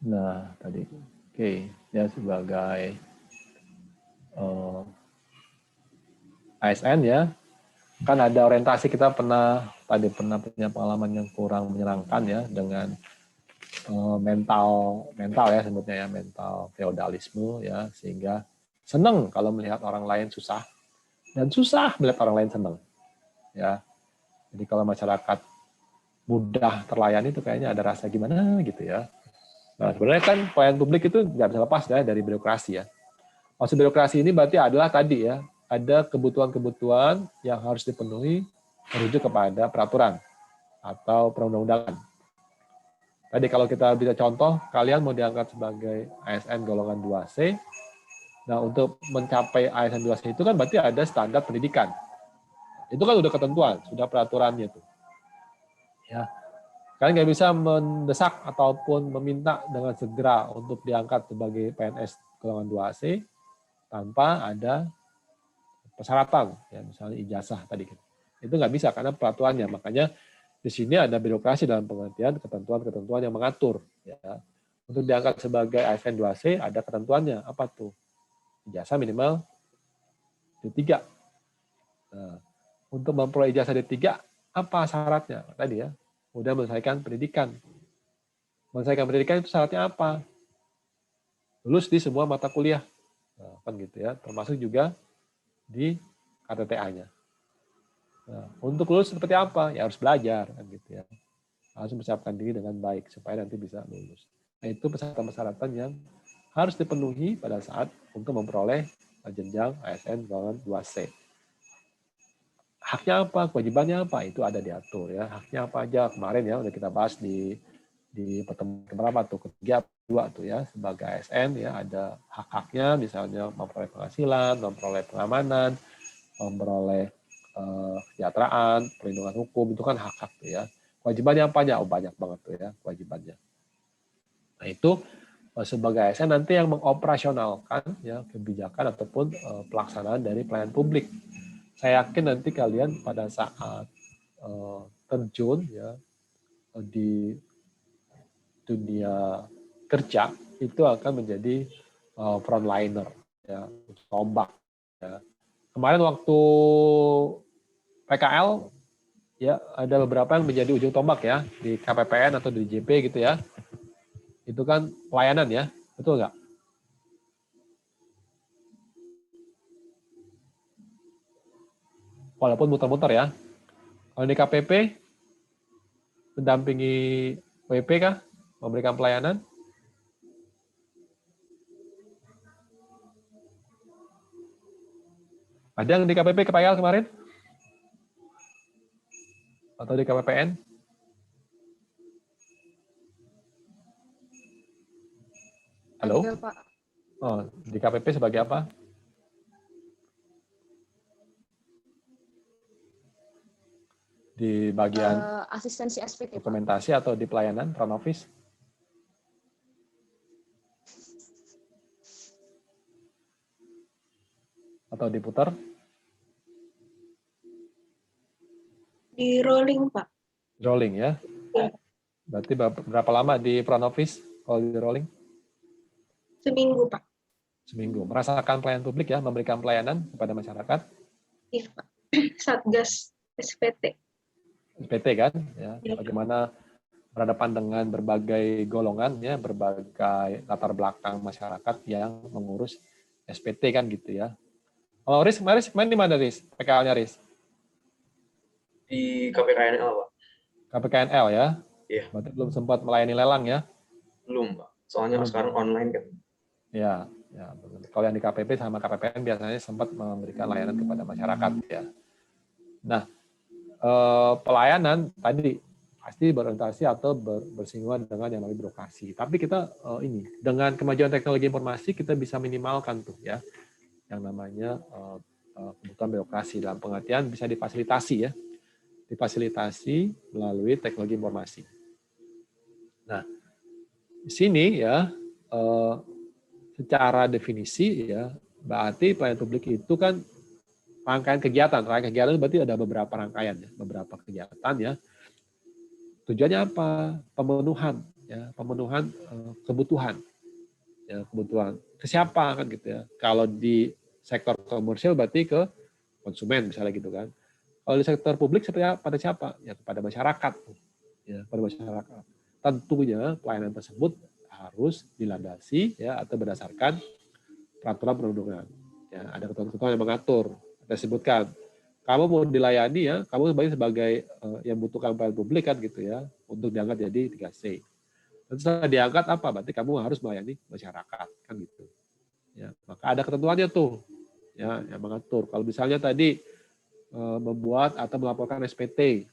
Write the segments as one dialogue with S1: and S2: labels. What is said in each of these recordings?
S1: Nah, tadi oke, ya sebagai ASN ya, kan ada orientasi kita pernah punya pengalaman yang kurang menyenangkan ya dengan mental ya sebutnya ya, mental feodalisme ya, sehingga senang kalau melihat orang lain susah dan susah melihat orang lain senang ya. Jadi kalau masyarakat mudah terlayani itu kayaknya ada rasa gimana gitu ya. Nah, sebenarnya kan pelayanan publik itu nggak bisa lepas ya dari birokrasi ya. Maksud birokrasi ini berarti adalah tadi ya, ada kebutuhan-kebutuhan yang harus dipenuhi merujuk kepada peraturan atau perundang-undangan. Tadi kalau kita bisa contoh, kalian mau diangkat sebagai ASN golongan 2C. Nah, untuk mencapai ASN 2C itu kan berarti ada standar pendidikan. Itu kan udah ketentuan, sudah peraturannya tuh. Ya, kalian nggak bisa mendesak ataupun meminta dengan segera untuk diangkat sebagai PNS golongan 2C tanpa ada persyaratan, ya misalnya ijazah tadi. Itu nggak bisa karena peraturannya. Makanya di sini ada birokrasi dalam pengertian ketentuan-ketentuan yang mengatur. Ya. Untuk diangkat sebagai ASN 2C ada ketentuannya. Apa tuh? Ijazah minimal D3. Nah, untuk memperoleh ijazah D3, apa syaratnya? Tadi ya, udah menyelesaikan pendidikan. Menyelesaikan pendidikan itu syaratnya apa? Lulus di semua mata kuliah. Nah, kan gitu ya, termasuk juga di KTTA-nya. Nah, untuk lulus seperti apa? Ya harus belajar, kan gitu ya. Harus mempersiapkan diri dengan baik supaya nanti bisa lulus. Nah, itu persyaratan-persyaratan yang harus dipenuhi pada saat untuk memperoleh jenjang ASN golongan 2C. Haknya apa, kewajibannya apa, itu ada diatur ya. Haknya apa aja kemarin ya udah kita bahas di pertemuan keberapa tuh, ketiga, dua tuh ya, sebagai ASN ya ada hak-haknya, misalnya memperoleh penghasilan, memperoleh pengamanan, memperoleh kesejahteraan, perlindungan hukum, itu kan hak-hak tuh ya. Kewajibannya apa aja? Oh, banyak banget tuh ya kewajibannya. Nah, itu sebagai ASN nanti yang mengoperasionalkan ya kebijakan ataupun pelaksanaan dari pelayanan publik. Saya yakin nanti kalian pada saat terjun ya di dunia kerja itu akan menjadi frontliner ya, tombak ya. Kemarin waktu PKL ya ada beberapa yang menjadi ujung tombak ya di KPPN atau di JP gitu ya. Itu kan pelayanan ya, betul nggak? Walaupun muter-muter ya. Kalau di KPP mendampingi WP kah? Memberikan pelayanan? Ada yang di KPP ke PKL kemarin? Atau di KPPN? Halo?
S2: Ada, Pak.
S1: Oh, di KPP sebagai apa? Di bagian
S2: Asistensi SPT, Pak.
S1: dokumentasi atau di pelayanan front office? Atau diputar?
S2: Di rolling, Pak.
S1: Rolling ya?
S2: Ya.
S1: Berarti berapa lama di front office kalau di rolling?
S2: Seminggu, Pak.
S1: Seminggu. Merasakan pelayanan publik ya, memberikan pelayanan kepada masyarakat?
S2: Iya, Pak. Satgas SPT.
S1: SPT kan? Ya, bagaimana berhadapan dengan berbagai golongan ya, berbagai latar belakang masyarakat yang mengurus SPT kan gitu ya. Kalau Riz kemarin di mana Riz? PKL-nya Riz?
S3: Di KPKNL, Pak.
S1: KPKNL ya?
S3: Iya.
S1: Berarti belum sempat melayani lelang ya?
S3: Belum, Pak. Soalnya sekarang online kan.
S1: Ya, ya. Kalau yang di KPP sama KPPN biasanya sempat memberikan layanan kepada masyarakat ya. Nah, pelayanan tadi pasti berorientasi atau bersinggungan dengan yang namanya birokrasi. Tapi kita ini dengan kemajuan teknologi informasi kita bisa minimalkan tuh ya yang namanya kebutuhan birokrasi dalam pengertian bisa difasilitasi ya, difasilitasi melalui teknologi informasi. Nah, di sini ya secara definisi ya berarti pelayanan publik itu kan rangkaian kegiatan. Rangkaian kegiatan itu berarti ada beberapa rangkaian ya, beberapa kegiatan ya. Tujuannya apa? Pemenuhan ya, pemenuhan kebutuhan, ya, kebutuhan ke siapa kan gitu ya. Kalau di sektor komersial berarti ke konsumen misalnya gitu kan. Kalau di sektor publik seperti pada siapa? Ya kepada masyarakat, ya pada masyarakat. Tentunya pelayanan tersebut harus dilandasi ya atau berdasarkan peraturan perundungan. Ya, ada ketentuan yang mengatur. Kita sebutkan, kamu mau dilayani ya, kamu sebagai yang membutuhkan pelayanan publik kan gitu ya, untuk diangkat jadi 3C. Dan setelah diangkat apa? Berarti kamu harus melayani masyarakat kan gitu. Ya, maka ada ketentuannya tuh, ya yang mengatur. Kalau misalnya tadi membuat atau melaporkan SPT,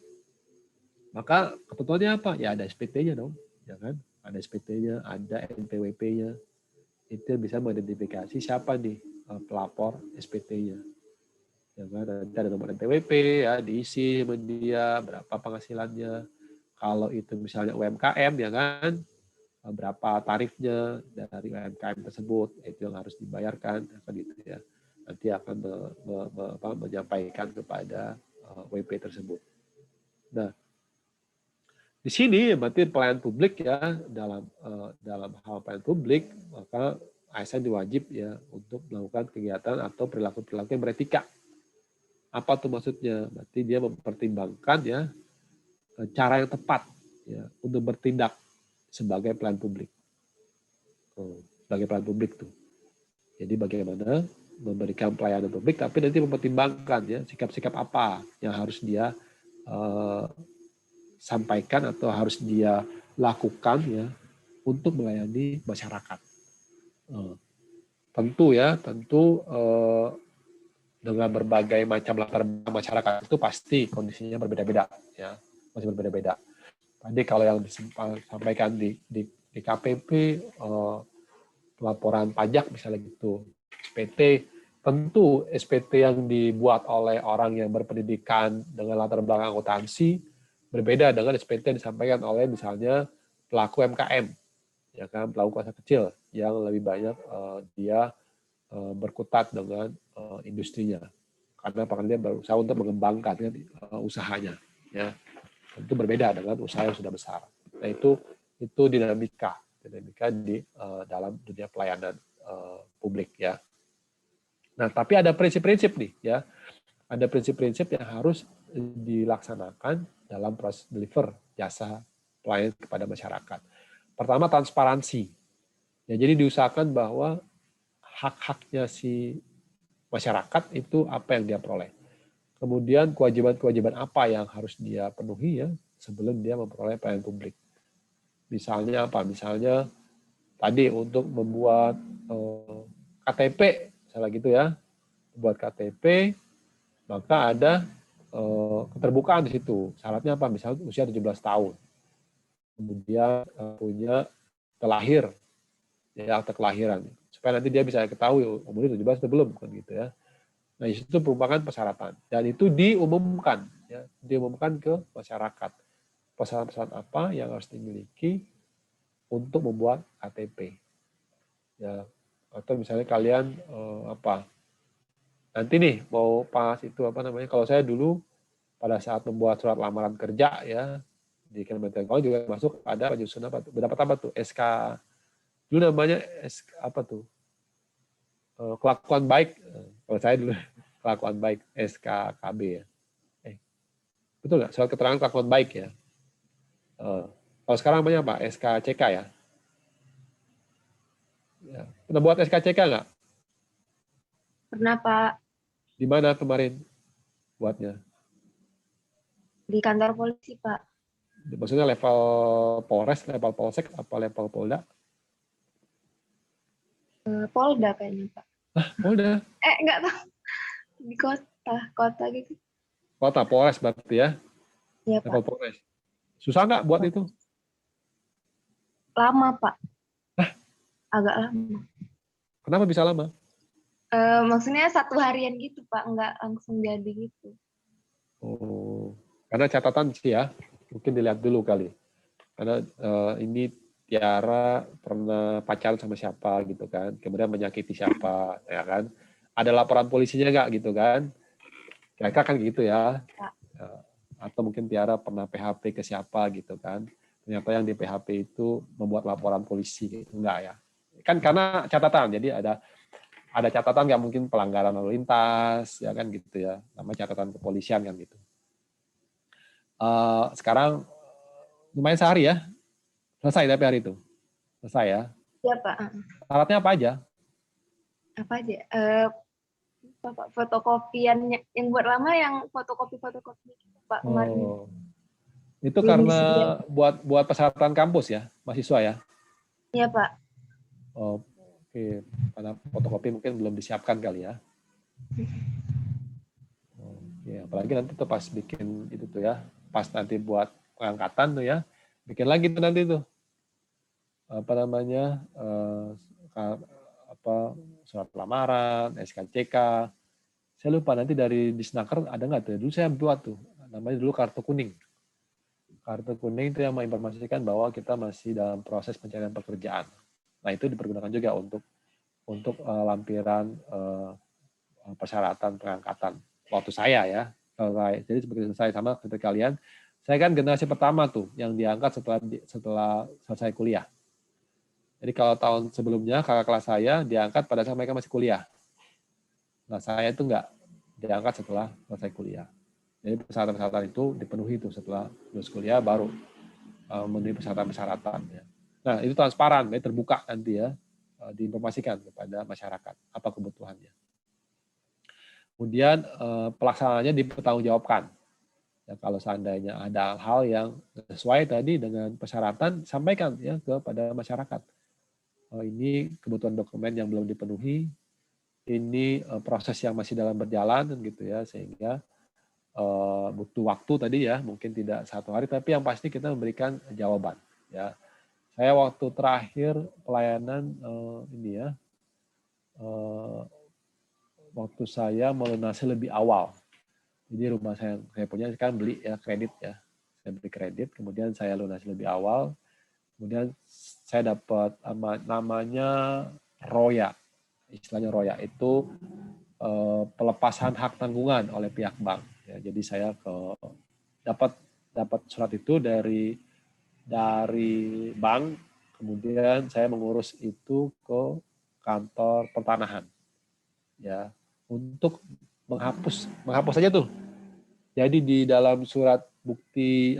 S1: maka ketentuannya apa? Ya ada SPT-nya dong, ya kan? Ada SPT-nya, ada NPWP-nya. Itu bisa mengidentifikasi siapa nih pelapor SPT-nya. Ya kan? Nanti ada nomor NPWP, ya diisi sama dia, berapa penghasilannya. Kalau itu misalnya UMKM, ya kan? Berapa tarifnya dari UMKM tersebut, itu yang harus dibayarkan, kan gitu ya. Nanti akan menyampaikan kepada WP tersebut. Nah, di sini berarti pelayanan publik ya, dalam hal pelayanan publik, maka ASN diwajib ya untuk melakukan kegiatan atau perilaku-perilaku yang beretika. Apa tuh maksudnya? Berarti dia mempertimbangkan ya cara yang tepat ya untuk bertindak sebagai pelayan publik. Sebagai pelayan publik tuh. Jadi bagaimana memberikan pelayanan publik, tapi nanti mempertimbangkan ya sikap-sikap apa yang harus dia sampaikan atau harus dia lakukan ya untuk melayani masyarakat. Tentu dengan berbagai macam latar belakang masyarakat itu pasti kondisinya berbeda-beda ya, masih berbeda-beda. Tadi kalau yang disampaikan di KPP pelaporan pajak misalnya gitu, SPT, tentu SPT yang dibuat oleh orang yang berpendidikan dengan latar belakang akuntansi berbeda dengan SPT yang disampaikan oleh misalnya pelaku UMKM, ya kan, pelaku usaha kecil yang lebih banyak dia berkutat dengan industrinya, karena dia berusaha untuk mengembangkan usahanya, ya tentu berbeda dengan usaha yang sudah besar. Nah itu dinamika di dalam dunia pelayanan publik ya. Nah tapi ada prinsip-prinsip nih ya, ada prinsip-prinsip yang harus dilaksanakan dalam proses deliver jasa pelayanan kepada masyarakat. Pertama, transparansi. Ya, jadi diusahakan bahwa hak-haknya si masyarakat itu apa yang dia peroleh. Kemudian kewajiban-kewajiban apa yang harus dia penuhi ya sebelum dia memperoleh pelayanan publik. Misalnya apa? Misalnya tadi untuk membuat KTP, misalnya gitu ya, membuat KTP, maka ada keterbukaan di situ. Syaratnya apa? Misalnya usia 17 tahun. Kemudian punya terlahir, ya akte kelahiran. Supaya nanti dia bisa ketahui umurnya 17 atau belum, kan gitu ya. Nah, itu merupakan persyaratan. Dan itu diumumkan, ya, diumumkan ke masyarakat. Persyaratan apa yang harus dimiliki untuk membuat KTP. Ya, atau misalnya kalian nanti nih mau pas itu kalau saya dulu pada saat membuat surat lamaran kerja ya di Kementerian Keuangan juga masuk ada penyusun berdapat apa tuh SK dulu namanya SK apa tuh kelakuan baik, kalau saya dulu kelakuan baik SKKB ya, betul nggak, surat keterangan kelakuan baik ya. Kalau sekarang namanya apa, SKCK ya. Pernah buat SKCK nggak?
S2: Pernah, Pak.
S1: Di mana kemarin buatnya?
S2: Di kantor polisi, Pak.
S1: Maksudnya level Polres, level Polsek, apa level Polda?
S2: Polda kayaknya, Pak.
S1: Polda?
S2: Enggak tahu. Di kota gitu.
S1: Kota, Polres berarti ya?
S2: Iya,
S1: Level
S2: Pak.
S1: Polres. Susah nggak buat itu?
S2: Lama, Pak. Agak lama.
S1: Kenapa bisa lama?
S2: Maksudnya 1 harian gitu, Pak. Enggak langsung jadi gitu.
S1: Oh, karena catatan sih ya. Mungkin dilihat dulu kali. Karena ini Tiara pernah pacaran sama siapa gitu kan, kemudian menyakiti siapa, ya kan? Ada laporan polisinya nggak gitu kan? Kira-kira kan gitu ya. Atau mungkin Tiara pernah PHP ke siapa gitu kan. ternyata yang di PHP itu membuat laporan polisi gitu. Enggak ya. Kan karena catatan, jadi ada catatan nggak mungkin pelanggaran lalu lintas, ya kan gitu ya, nama catatan kepolisian kan gitu. Sekarang lumayan sehari ya, selesai tapi hari itu, selesai ya.
S2: Iya Pak.
S1: Syaratnya apa aja?
S2: Apa aja? Pak, fotokopian yang buat lama yang fotokopi gitu, Pak kemarin.
S1: Oh, itu
S2: Belum
S1: karena
S2: disediakan.
S1: buat persyaratan kampus ya, mahasiswa ya.
S2: Iya Pak.
S1: Oh, oke, karena fotokopi mungkin belum disiapkan kali ya. Oke, apalagi nanti tuh pas bikin itu tuh ya, pas nanti buat pengangkatan tuh ya, bikin lagi tuh nanti tuh apa namanya surat lamaran, SKCK. Saya lupa nanti dari Disnaker ada nggak tuh? Dulu saya buat tuh, namanya dulu kartu kuning. Kartu kuning itu yang menginformasikan bahwa kita masih dalam proses pencarian pekerjaan. Nah itu dipergunakan juga untuk lampiran persyaratan pengangkatan. Waktu saya ya, jadi seperti saya sama seperti kalian, saya kan generasi pertama tuh yang diangkat setelah selesai kuliah. Jadi kalau tahun sebelumnya kakak kelas saya diangkat pada saat mereka masih kuliah. Nah saya itu nggak diangkat setelah selesai kuliah. Jadi persyaratan-persyaratan itu dipenuhi itu setelah lulus kuliah baru memenuhi persyaratan-persyaratan. Ya. Nah itu transparan, ya, terbuka nanti ya, diinformasikan kepada masyarakat apa kebutuhannya. Kemudian pelaksanaannya dipertanggungjawabkan. Ya, kalau seandainya ada hal yang sesuai tadi dengan persyaratan, sampaikan ya kepada masyarakat. Ini kebutuhan dokumen yang belum dipenuhi, ini proses yang masih dalam berjalan gitu ya, sehingga butuh waktu tadi ya, mungkin tidak 1 hari, tapi yang pasti kita memberikan jawaban. Ya, saya waktu terakhir pelayanan ini ya, waktu saya melunasi lebih awal. Jadi rumah saya punya kan beli ya kredit ya, saya beli kredit, kemudian saya lunasi lebih awal, kemudian saya dapat namanya ROYA, istilahnya ROYA itu pelepasan hak tanggungan oleh pihak bank. Ya, jadi saya dapat surat itu dari bank, kemudian saya mengurus itu ke kantor pertanahan, ya, untuk menghapus aja tuh. Jadi di dalam surat bukti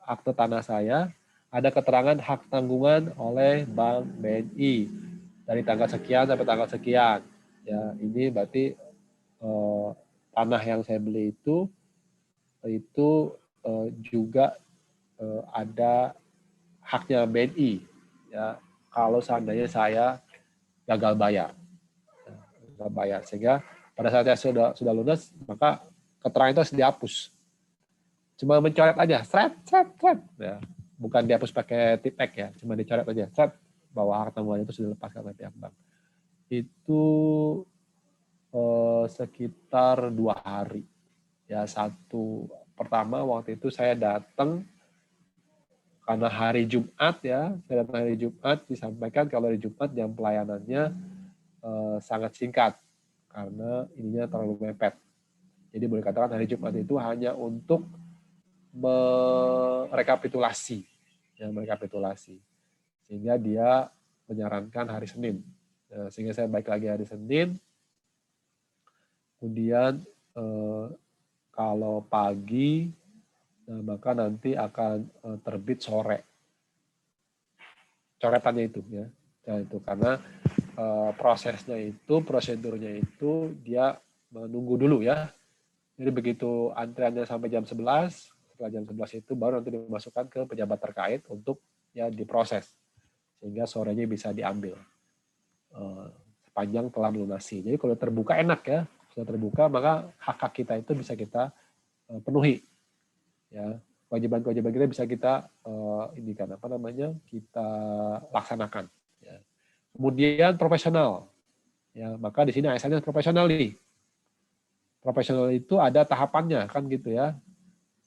S1: akte tanah saya ada keterangan hak tanggungan oleh Bank BNI dari tanggal sekian sampai tanggal sekian. Ya, ini berarti tanah yang saya beli itu juga ada haknya BNI. Ya, kalau seandainya saya gagal bayar, sehingga pada saat saya sudah lunas, maka keterangan itu harus dihapus. Cuma mencoret aja, seret. Ya, bukan dihapus pakai tipek ya, cuma dicoret aja, seret, bahwa hak tanggungan itu sudah lepaskan oleh pihak bank. Itu sekitar 2 hari. Ya, pertama waktu itu saya datang karena hari Jumat ya, saya datang hari Jumat, disampaikan kalau hari Jumat jam pelayanannya sangat singkat karena ininya terlalu mepet. Jadi boleh katakan hari Jumat itu hanya untuk merekapitulasi, sehingga dia menyarankan hari Senin. Sehingga saya balik lagi hari Senin. Kemudian kalau pagi, maka nanti akan terbit sore. Coretannya itu ya, karena prosedurnya itu dia menunggu dulu ya. Jadi begitu antriannya sampai jam 11, setelah jam 11 itu baru nanti dimasukkan ke pejabat terkait untuk ya diproses sehingga sorenya bisa diambil sepanjang telah melunasi. Jadi kalau terbuka enak ya, sudah terbuka maka hak-hak kita itu bisa kita penuhi. Ya, kewajiban-kewajiban kita bisa kita kita laksanakan. Ya. Kemudian profesional. Ya, maka di sini ASN profesional nih. Profesional itu ada tahapannya kan gitu ya.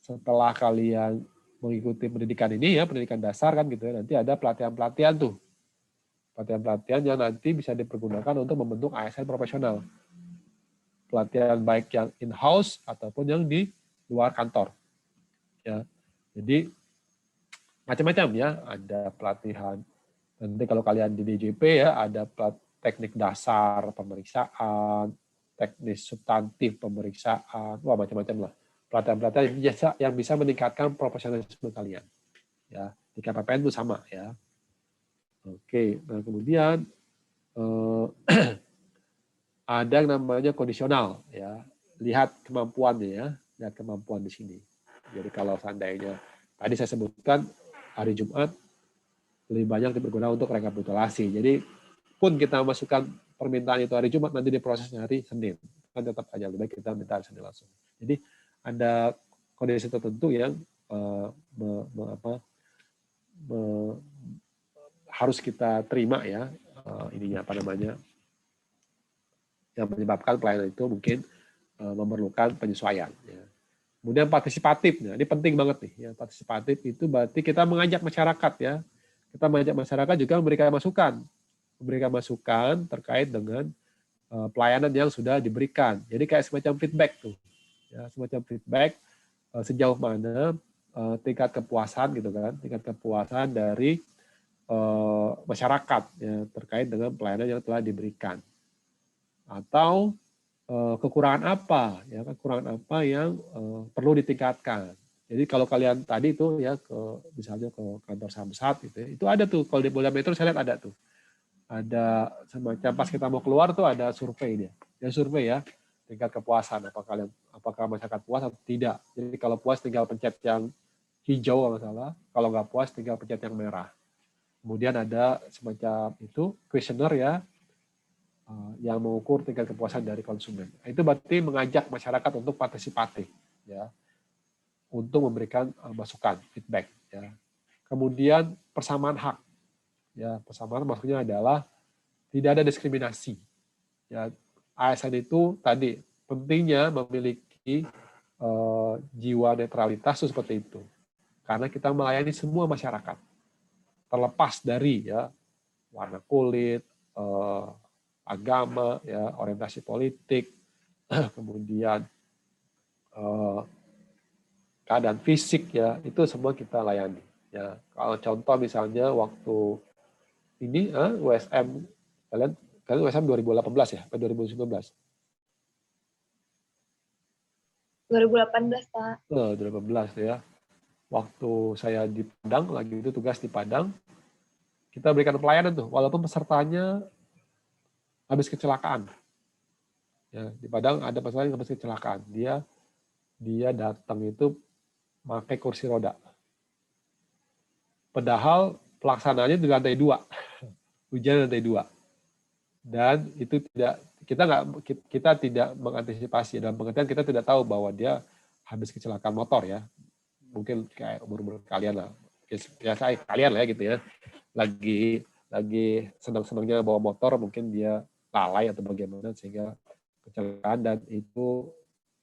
S1: Setelah kalian mengikuti pendidikan ini ya, pendidikan dasar kan gitu ya, nanti ada pelatihan-pelatihan tuh. Pelatihan-pelatihan yang nanti bisa dipergunakan untuk membentuk ASN profesional. Pelatihan baik yang in-house ataupun yang di luar kantor. Ya. Jadi macam-macam ya, ada pelatihan. Nanti kalau kalian di DJP ya, ada teknik dasar pemeriksaan, teknis substantif pemeriksaan, wah macam-macam lah. Pelatihan-pelatihan yang bisa meningkatkan profesionalisme kalian. Ya, di KPPN itu sama ya. Oke, nah kemudian ada yang namanya kondisional ya. Lihat kemampuannya ya, lihat kemampuan di sini. Jadi kalau seandainya tadi saya sebutkan hari Jumat lebih banyak dipergunakan untuk rekapitulasi. Jadi pun kita masukkan permintaan itu hari Jumat, nanti diprosesnya hari Senin. Kan tetap aja lebih baik kita minta hari Senin langsung. Jadi ada kondisi tertentu yang harus kita terima ya, ininya apa namanya, yang menyebabkan pelayanan itu mungkin memerlukan penyesuaian. Ya. Kemudian partisipatif, nah, ini penting banget nih. Ya, partisipatif itu berarti kita mengajak masyarakat ya. Kita mengajak masyarakat juga memberikan masukan terkait dengan pelayanan yang sudah diberikan. Jadi kayak semacam feedback tuh, ya, semacam feedback sejauh mana tingkat kepuasan gitu kan, tingkat kepuasan dari masyarakat ya, terkait dengan pelayanan yang telah diberikan. Atau kekurangan apa ya, kekurangan apa yang perlu ditingkatkan. Jadi kalau kalian tadi itu ya misalnya ke kantor Samsat gitu ya, itu ada tuh kalau di Polda Metro saya lihat ada tuh. Ada semacam pas kita mau keluar tuh ada survei dia. Ya survei ya tingkat kepuasan apakah masyarakat puas atau tidak. Jadi kalau puas tinggal pencet yang hijau kalau nggak salah, kalau nggak puas tinggal pencet yang merah. Kemudian ada semacam itu kuesioner ya, yang mengukur tingkat kepuasan dari konsumen. Itu berarti mengajak masyarakat untuk partisipatif, ya, untuk memberikan masukan, feedback. Ya. Kemudian persamaan hak, ya, persamaan maksudnya adalah tidak ada diskriminasi. Ya, ASN itu tadi pentingnya memiliki jiwa netralitas itu seperti itu, karena kita melayani semua masyarakat, terlepas dari ya warna kulit, agama, ya, orientasi politik, kemudian keadaan fisik ya, itu semua kita layani. Ya, kalau contoh misalnya waktu ini USM kalian USM 2018 ya, atau 2019?
S2: 2018, Pak.
S1: 2018 ya. Waktu saya di Padang, lagi itu tugas di Padang, kita berikan pelayanan tuh, walaupun pesertanya habis kecelakaan. Ya, di Padang ada peserta yang habis kecelakaan. Dia datang itu pakai kursi roda. Padahal pelaksanaannya di lantai 2. Ujian lantai 2. Dan itu kita tidak mengantisipasi, dalam pengertian kita tidak tahu bahwa dia habis kecelakaan motor ya. Mungkin kayak umur kalian lah. Ya saya kalian lah ya gitu ya. Lagi senang-senangnya bawa motor, mungkin dia lalai atau bagaimana sehingga kecelakaan, dan itu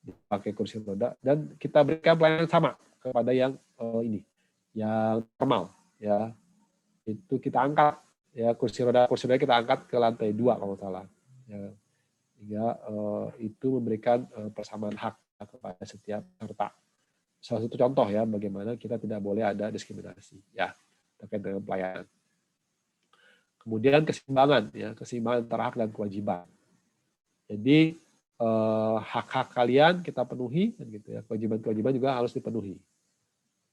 S1: dipakai kursi roda, dan kita berikan pelayanan sama kepada yang ini, yang normal ya, itu kita angkat ya kursi roda kita angkat ke lantai 2 kalau salah ya, hingga itu memberikan persamaan hak kepada setiap peserta. Salah satu contoh ya bagaimana kita tidak boleh ada diskriminasi ya terkait dengan pelayanan. Kemudian keseimbangan ya, keseimbangan antara hak dan kewajiban. Jadi hak-hak kalian kita penuhi, dan gitu ya. Kewajiban-kewajiban juga harus dipenuhi.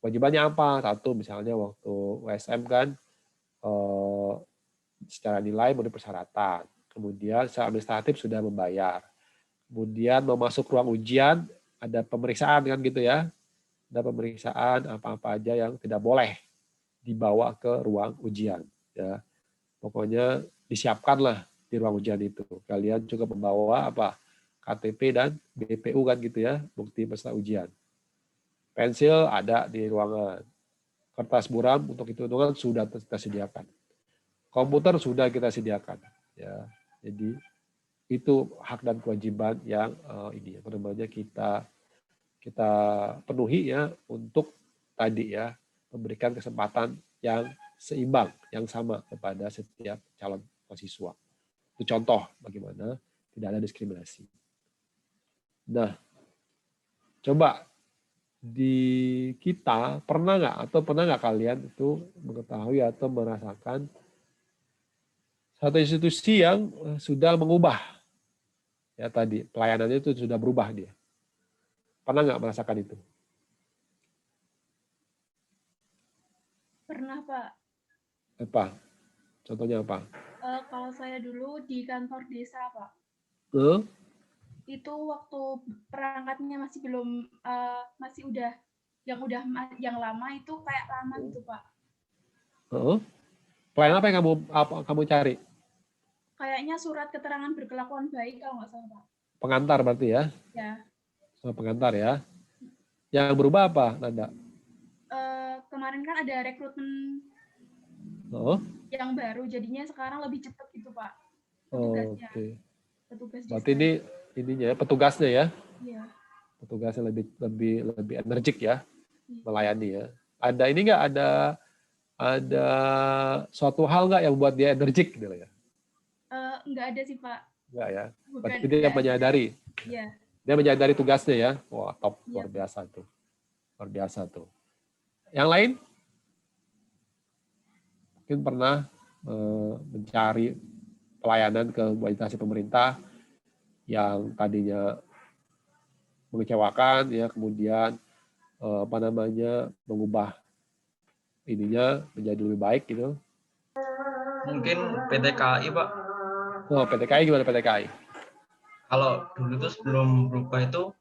S1: Kewajibannya apa? Satu, misalnya waktu USM kan secara nilai memenuhi persyaratan. Kemudian secara administratif sudah membayar. Kemudian mau masuk ruang ujian ada pemeriksaan kan gitu ya. Ada pemeriksaan apa-apa aja yang tidak boleh dibawa ke ruang ujian. Ya, pokoknya disiapkanlah di ruang ujian itu. Kalian juga membawa apa? KTP dan BPU kan gitu ya, bukti peserta ujian. Pensil ada di ruangan. Kertas buram untuk hitung-hitungan sudah kita sediakan. Komputer sudah kita sediakan. Ya, jadi itu hak dan kewajiban yang ini apa namanya kita penuhi ya untuk tadi ya memberikan kesempatan yang seimbang, yang sama kepada setiap calon mahasiswa. Itu contoh bagaimana tidak ada diskriminasi. Nah, coba di kita pernah nggak kalian itu mengetahui atau merasakan satu institusi yang sudah mengubah ya tadi pelayanannya itu sudah berubah dia. Pernah nggak merasakan itu?
S4: Pernah, Pak.
S1: Apa? Contohnya apa?
S4: Kalau saya dulu di kantor desa, Pak. Itu waktu perangkatnya masih belum, masih udah yang lama itu kayak lama gitu, Pak.
S1: Pelayanan apa yang kamu cari?
S4: Kayaknya surat keterangan berkelakuan baik kalau nggak salah, Pak.
S1: Pengantar berarti ya?
S4: Ya.
S1: Pengantar ya. Yang berubah apa, Nanda?
S4: Kemarin kan ada rekrutmen yang baru, jadinya sekarang lebih cepat gitu, Pak. Petugasnya.
S1: Oke.
S4: Petugas
S1: berarti ini ininya petugasnya ya?
S4: Iya.
S1: Petugasnya lebih energik ya melayani ya. Ada ini nggak ada suatu hal nggak yang buat dia energik gitu ya?
S4: Nggak ada sih, Pak.
S1: Nggak ya.
S4: Bukan,
S1: berarti dia menyadari.
S4: Iya.
S1: Dia menyadari tugasnya ya. Wah, top, luar biasa tuh. Luar biasa tuh. Yang lain? Mungkin pernah mencari pelayanan ke instansi pemerintah yang tadinya mengecewakan ya, kemudian mengubah ininya menjadi lebih baik gitu.
S3: Mungkin PT KAI, Pak.
S1: Oh, PT KAI gimana PT KAI?
S3: Kalau dulu tuh sebelum berubah itu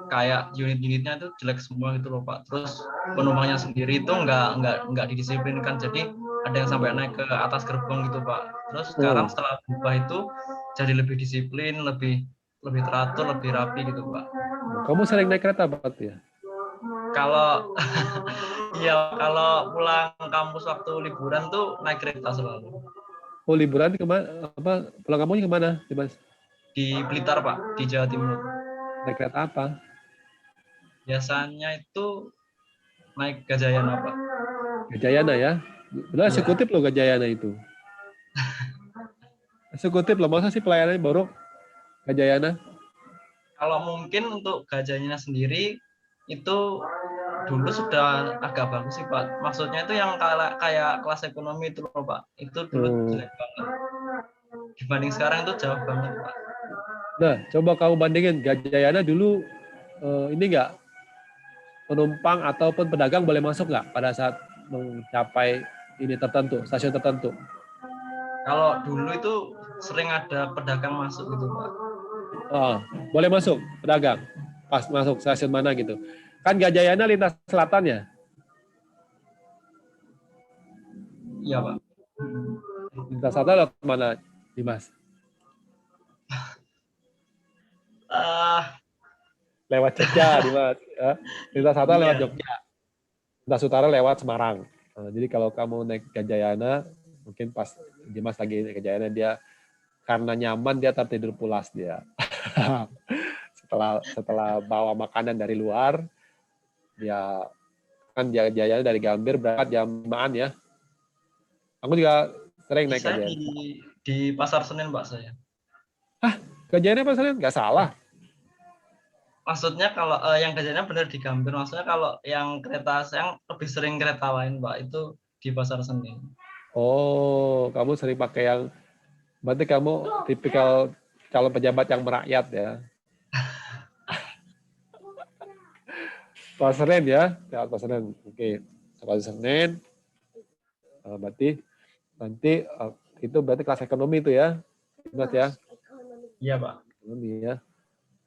S3: kayak unit-unitnya itu jelek semua gitu loh, Pak. Terus penumpangnya sendiri itu nggak didisiplinkan, jadi ada yang sampai naik ke atas gerbong gitu, Pak. Terus sekarang setelah berubah itu jadi lebih disiplin, lebih teratur, lebih rapi gitu, Pak.
S1: Kamu sering naik kereta berarti ya?
S3: Kalau iya, kalau pulang kampus waktu liburan tuh naik kereta selalu.
S1: Oh, liburan kemana? Apa pulang kampungnya kemana, Dimas?
S3: Di Blitar, Pak, di Jawa Timur.
S1: Naik kereta apa?
S3: Biasanya itu naik Gajayana, Pak.
S1: Gajayana ya? Benar, eksekutif loh Gajayana itu. Eksekutif loh, masa sih pelayanannya buruk Gajayana?
S3: Kalau mungkin untuk Gajayana sendiri itu dulu sudah agak bagus sih, Pak. Maksudnya itu yang kayak kelas ekonomi itu loh, Pak. Itu dulu jelek banget. Dibanding sekarang itu jauh banget, Pak.
S1: Nah, coba kamu bandingin Gajayana dulu ini nggak penumpang ataupun pedagang boleh masuk nggak pada saat mencapai ini tertentu, stasiun tertentu?
S3: Kalau dulu itu sering ada pedagang masuk gitu, Pak.
S1: Oh, boleh masuk pedagang pas masuk stasiun mana gitu. Kan Gajayana lintas selatan ya?
S3: Iya, Pak.
S1: Lintas selatan lewat mana, Dimas? Lewat Jogja, Dimas. Ya. Lintas selatan lewat Jogja. Lintas utara lewat Semarang. Nah, jadi kalau kamu naik Gajayana, mungkin pas Dimas lagi naik Gajayana, dia karena nyaman dia tertidur pulas dia. setelah bawa makanan dari luar, dia kan Gajayana dari Gambir berangkat jam 5-an ya. Aku juga sering naik Gajayana.
S3: Di Pasar Senen, Pak, saya.
S1: Hah? Gajayana Pasar Senen? Nggak salah.
S3: Maksudnya kalau yang Gajayana benar di Gambir, maksudnya kalau yang kereta yang lebih sering kereta lain, Pak, itu di Pasar Senen.
S1: Oh, kamu sering pakai yang, berarti kamu tipikal calon pejabat yang merakyat ya. Pasar Senen ya, Pasar Senen. Oke, Pasar Senen. Berarti nanti itu berarti kelas ekonomi itu ya, Mas ya?
S3: Iya, Pak.
S1: Ekonomi ya.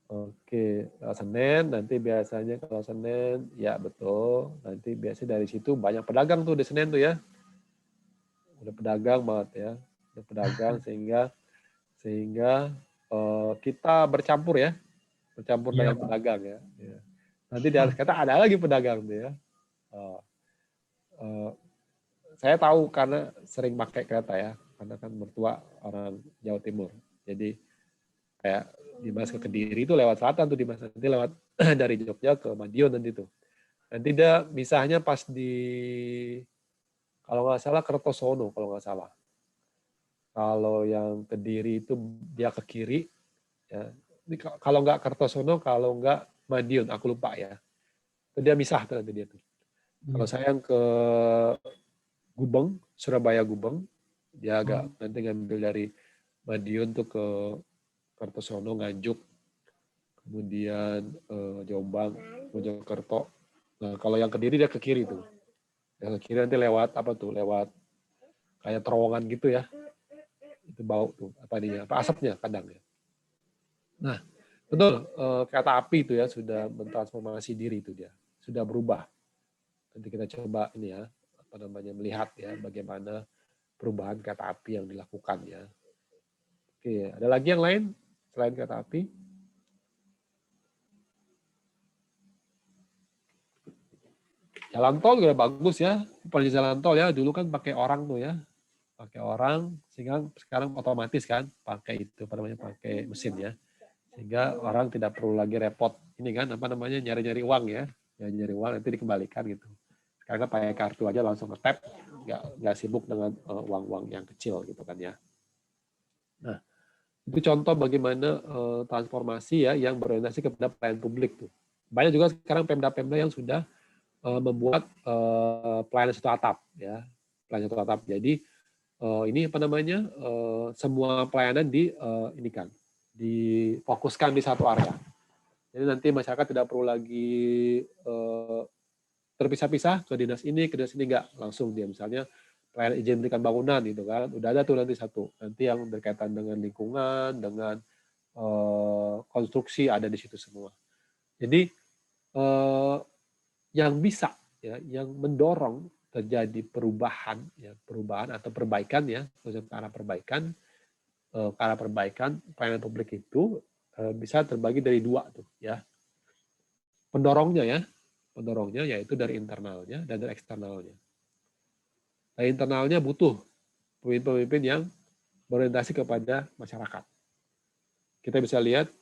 S1: Oke, kalau Senen nanti biasanya kalau Senen ya betul. Nanti biasanya dari situ banyak pedagang tuh di Senen tuh ya. Udah pedagang banget ya. Udah pedagang sehingga kita bercampur ya. Bercampur dengan pedagang ya. Nanti di atas kereta ada lagi pedagang tuh ya. Saya tahu karena sering pakai kereta ya. Karena kan mertua orang Jawa Timur. Jadi kayak Dimas ke Kediri itu lewat selatan tuh Dimas, nanti lewat dari Jogja ke Madiun nanti tuh. Nanti dia misahnya pas di kalau nggak salah Kertosono kalau nggak salah. Kalau yang Kediri itu dia ke kiri ya. Ini kalau nggak Kertosono, kalau nggak Madiun, aku lupa ya. Dia misah tuh nanti dia tuh. Kalau saya yang ke Gubeng, Surabaya Gubeng, dia agak nanti ngambil dari Madiun tuh ke Kertosono, Nganjuk, kemudian Jombang, Mojokerto. Nah, kalau yang Kediri dia ke kiri tuh. Yang ke kiri nanti lewat apa tuh? Lewat kayak terowongan gitu ya. Itu bau tuh apa dia? Apa asapnya kadang ya. Nah, betul kereta api itu ya sudah mentransformasi diri itu dia. Sudah berubah. Nanti kita coba ini ya, apa namanya melihat ya bagaimana perubahan kereta api yang dilakukan ya. Oke, ada lagi yang lain selain kereta api? Jalan tol juga bagus ya. Apalagi jalan tol ya, dulu kan pakai orang tuh ya. Pakai orang, sehingga sekarang otomatis kan pakai itu, apa namanya, pakai mesin ya. Sehingga orang tidak perlu lagi repot ini kan, apa namanya, nyari-nyari uang ya. Nyari uang nanti dikembalikan gitu. Sekarang kan pakai kartu aja langsung nge-tap, nggak sibuk dengan uang-uang yang kecil gitu kan ya. Nah, itu contoh bagaimana transformasi ya yang berorientasi kepada pelayanan publik tuh. Banyak juga sekarang Pemda-Pemda yang sudah membuat pelayanan satu atap ya, pelayanan satu atap. Jadi ini apa namanya semua pelayanan ini kan difokuskan di satu area. Jadi nanti masyarakat tidak perlu lagi terpisah-pisah ke dinas ini, ke dinas ini, enggak, langsung dia misalnya pelayanan izin pendidikan bangunan gitu kan, udah ada tuh nanti satu. Nanti yang berkaitan dengan lingkungan, dengan konstruksi ada di situ semua. Jadi yang bisa ya, yang mendorong terjadi perubahan ya, perubahan atau perbaikan ya, ke arah perbaikan pelayanan publik itu bisa terbagi dari dua tuh ya. Pendorongnya yaitu dari internalnya dan dari eksternalnya. Dari internalnya butuh pemimpin-pemimpin yang berorientasi kepada masyarakat. Kita bisa lihat